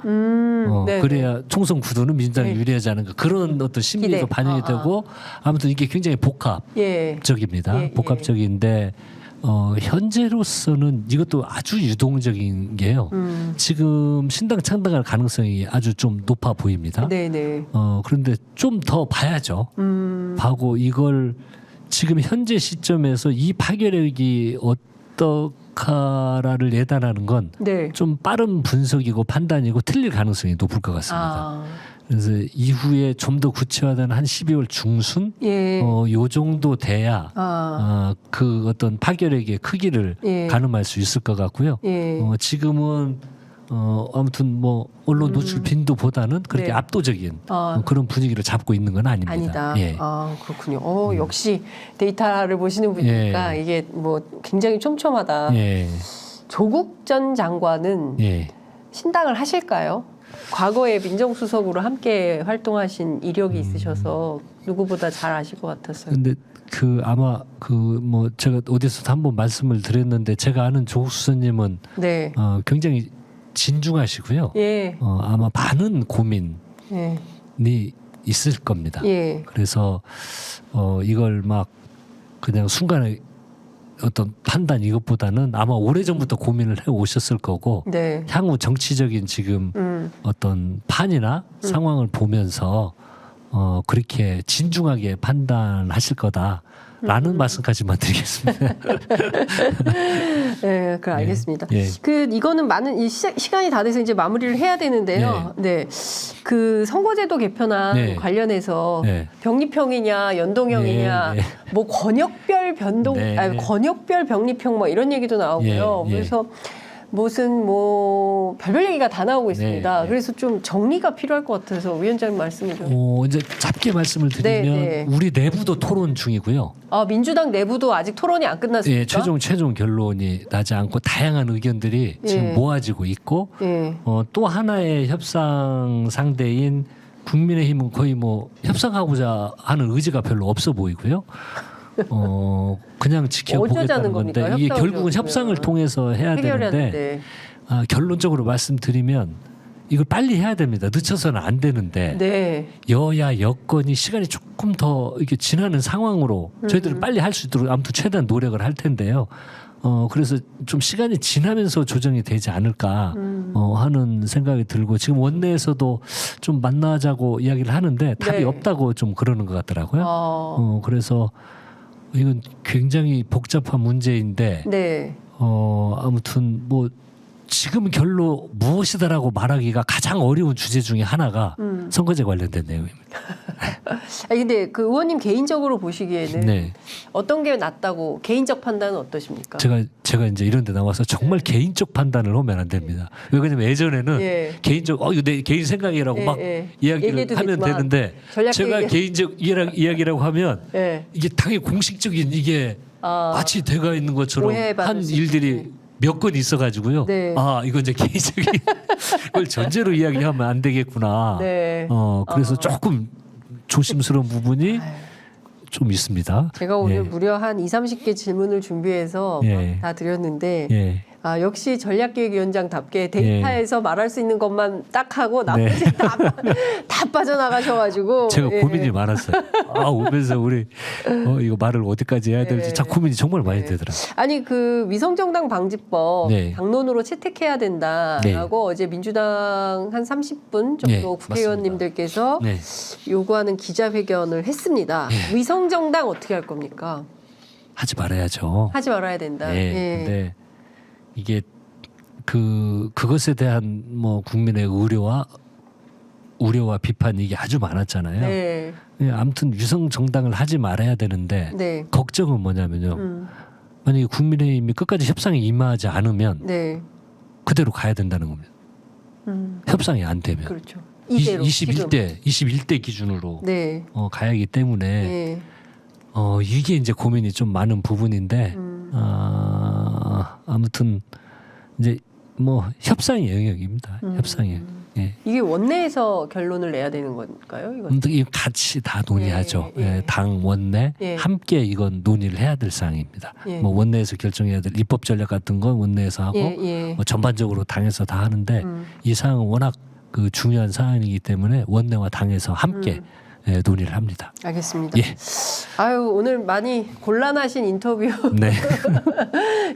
네, 그래야 총선 구도는 민주당이 네. 유리하지 않은가 그런 어떤 심리도 기대. 반영이 되고 아무튼 이게 굉장히 복합적입니다. 예. 복합적인데 현재로서는 이것도 아주 유동적인 게요. 지금 신당 창당할 가능성이 아주 좀 높아 보입니다. 네네. 그런데 좀 더 봐야죠. 하고 이걸 지금 현재 시점에서 이 파괴력이 어떡하라를 예단하는 건 좀 네. 빠른 분석이고 판단이고 틀릴 가능성이 높을 것 같습니다. 그래서 이후에 좀 더 구체화된 한 12월 중순 예. 요 정도 돼야 그 어떤 파괴력의 크기를 예. 가늠할 수 있을 것 같고요. 예. 지금은 아무튼 뭐 언론 노출 빈도보다는 그렇게 네. 압도적인 그런 분위기를 잡고 있는 건 아닙니다. 아니다. 예. 그렇군요. 역시 데이터를 보시는 분이니까 예. 이게 뭐 굉장히 촘촘하다. 예. 조국 전 장관은 예. 신당을 하실까요? 과거에 민정수석으로 함께 활동하신 이력이 있으셔서 누구보다 잘 아실 것 같았어요. 근데 그 아마 그 뭐 제가 어디서도 한번 말씀을 드렸는데 제가 아는 조국 수석님은 네. 굉장히 진중하시고요. 예. 아마 많은 고민이 예. 있을 겁니다. 예. 그래서 이걸 막 그냥 순간에 어떤 판단 이것보다는 아마 오래전부터 고민을 해 오셨을 거고 네. 향후 정치적인 지금 어떤 판이나 상황을 보면서 그렇게 진중하게 판단하실 거다라는 말씀까지만 드리겠습니다. 네, 그럼 알겠습니다. 예. 이거는 많은 시간이 다 돼서 이제 마무리를 해야 되는데요. 네. 그 선거제도 개편안 네. 관련해서 네. 병립형이냐 연동형이냐 예. 뭐 권역별 변동 네. 아니 권역별 병립형 뭐 이런 얘기도 나오고요. 예. 그래서 무슨 뭐 별별 얘기가 다 나오고 있습니다. 네. 그래서 좀 정리가 필요할 것 같아서 위원장님 말씀을 좀. 이제 짧게 말씀을 드리면 네. 우리 내부도 토론 중이고요. 민주당 내부도 아직 토론이 안 끝났습니까? 예, 최종 결론이 나지 않고 다양한 의견들이 지금 예. 모아지고 있고 예. 또 하나의 협상 상대인 국민의힘은 거의 뭐 협상하고자 하는 의지가 별로 없어 보이고요. 그냥 지켜보겠다는 어쩌자는 건데 겁니까? 이게 협상을 결국은 좀 협상을 통해서 해야 해결해야 되는데 되는데. 결론적으로 말씀드리면 이걸 빨리 해야 됩니다. 늦춰서는 안 되는데 네. 여야 여건이 시간이 조금 더 이렇게 지나는 상황으로 저희들은 빨리 할 수 있도록 아무튼 최대한 노력을 할 텐데요. 그래서 좀 시간이 지나면서 조정이 되지 않을까 하는 생각이 들고 지금 원내에서도 좀 만나자고 이야기를 하는데 답이 네. 없다고 좀 그러는 것 같더라고요. 그래서 이건 굉장히 복잡한 문제인데 네. 아무튼 뭐 지금 결로 무엇이다라고 말하기가 가장 어려운 주제 중에 하나가 선거제 관련된 내용입니다. 근데 그 의원님 개인적으로 보시기에는 네. 어떤 게 낫다고 개인적 판단은 어떠십니까? 제가 이제 이런 데 나와서 정말 개인적 판단을 하면 안 됩니다. 왜냐면 예전에는 예. 개인적 이거 내 개인 생각이라고 막 이야기를 얘기해도 하면 되지만 되는데 제가 전략 개인적 이야기라고 하면 예. 이게 당연히 공식적인 이게 마치 돼가 있는 것처럼 오해받을 한 수 일들이 있지. 몇 건 있어가지고요. 네. 이건 이제 개인적인 걸 전제로 이야기하면 안 되겠구나. 네. 그래서 조금 조심스러운 부분이 좀 있습니다. 제가 오늘 예. 무려 한 20-30개 질문을 준비해서 예. 다 드렸는데 예. 역시 전략기획위원장답게 데이터에서 말할 수 있는 것만 딱 하고 나머지 네. 다 빠져나가셔가지고 제가 고민이 많았어요. 오면서 우리 이거 말을 어디까지 해야 될지 참 고민이 정말 많이 되더라고요. 아니 그 위성정당 방지법 네. 당론으로 채택해야 된다라고 어제 민주당 한 30분 정도 네, 국회의원님들께서 네. 요구하는 기자회견을 했습니다. 네. 위성정당 어떻게 할 겁니까? 하지 말아야죠. 하지 말아야 된다. 네. 예. 근데 이게 그것에 대한 뭐 국민의 우려와 비판 이게 아주 많았잖아요. 네. 아무튼 위성 정당을 하지 말아야 되는데 네. 걱정은 뭐냐면요. 만약에 국민의힘이 끝까지 협상에 임하지 않으면 네. 그대로 가야 된다는 겁니다. 협상이 안 되면 그렇죠. 이대로 21대 기준으로 네. 가야 하기 때문에 네. 이게 이제 고민이 좀 많은 부분인데 아무튼 이제 뭐 협상의 영역입니다. 협상의. 예. 이게 원내에서 결론을 내야 되는 건가요? 이건? 이 같이 다 논의하죠. 예, 예. 예, 당 원내 예. 함께 이건 논의를 해야 될 사항입니다. 예. 뭐 원내에서 결정해야 될 입법 전략 같은 건 원내에서 하고 예. 뭐 전반적으로 당에서 다 하는데 이 사항은 워낙 그 중요한 사안이기 때문에 원내와 당에서 함께 논의를 합니다. 알겠습니다. 예. 오늘 많이 곤란하신 인터뷰 네.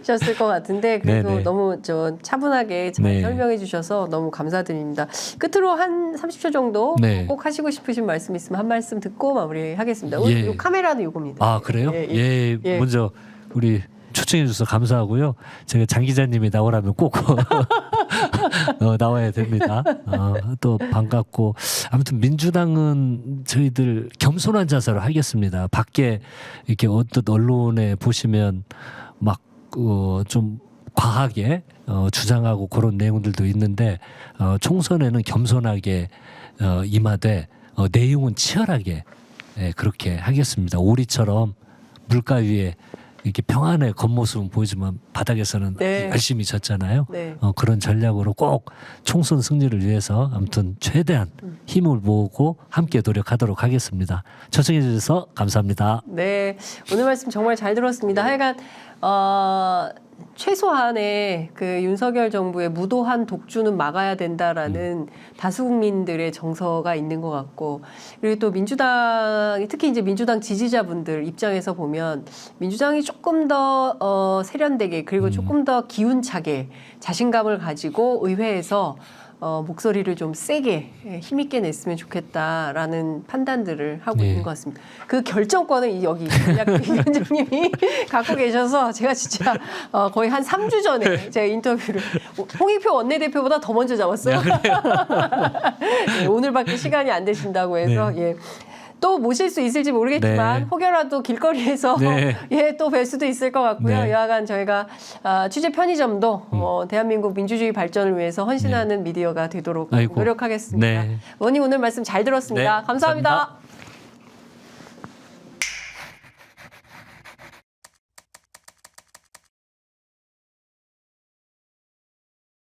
셨을 것 같은데 그래도 네네. 너무 설명해 네. 설명해 주셔서 너무 감사드립니다. 끝으로 한 30초 정도 네. 꼭 하시고 싶으신 말씀 있으면 한 말씀 듣고 마무리하겠습니다. 오늘 예. 요 카메라는 요겁니다. 그래요? 예. 먼저 우리 초청해 주셔서 감사하고요. 제가 장 기자님이 나오라면 꼭 나와야 됩니다. 또 반갑고 아무튼 민주당은 저희들 겸손한 자세로 하겠습니다. 밖에 이렇게 어떤 언론에 보시면 막 좀 과하게 주장하고 그런 내용들도 있는데 총선에는 겸손하게 임하되 내용은 치열하게 그렇게 하겠습니다. 오리처럼 물가 위에 이렇게 평안의 겉모습은 보이지만 바닥에서는 네. 열심히 졌잖아요. 네. 그런 전략으로 꼭 총선 승리를 위해서 아무튼 최대한 힘을 모으고 함께 노력하도록 하겠습니다. 초청해 주셔서 감사합니다. 네, 오늘 말씀 정말 잘 들었습니다. 하여간 최소한의 그 윤석열 정부의 무도한 독주는 막아야 된다라는 다수 국민들의 정서가 있는 것 같고, 그리고 또 민주당, 특히 이제 민주당 지지자분들 입장에서 보면 민주당이 조금 더 세련되게, 그리고 조금 더 기운차게 자신감을 가지고 의회에서 목소리를 좀 세게 힘있게 냈으면 좋겠다라는 판단들을 하고 네. 있는 것 같습니다. 그 결정권을 여기 전략 위원장님이 갖고 계셔서 제가 진짜 거의 한 3주 전에 제가 인터뷰를 홍익표 원내대표보다 더 먼저 잡았어요. 네, 오늘밖에 시간이 안 되신다고 해서 네. 예. 또 모실 수 있을지 모르겠지만 네. 혹여라도 길거리에서 네. 예, 또 뵐 수도 있을 것 같고요. 네. 여하간 저희가 취재 편의점도 대한민국 민주주의 발전을 위해서 헌신하는 미디어가 되도록 아이고. 노력하겠습니다. 네. 의원님 오늘 말씀 잘 들었습니다. 네, 감사합니다. 감사합니다.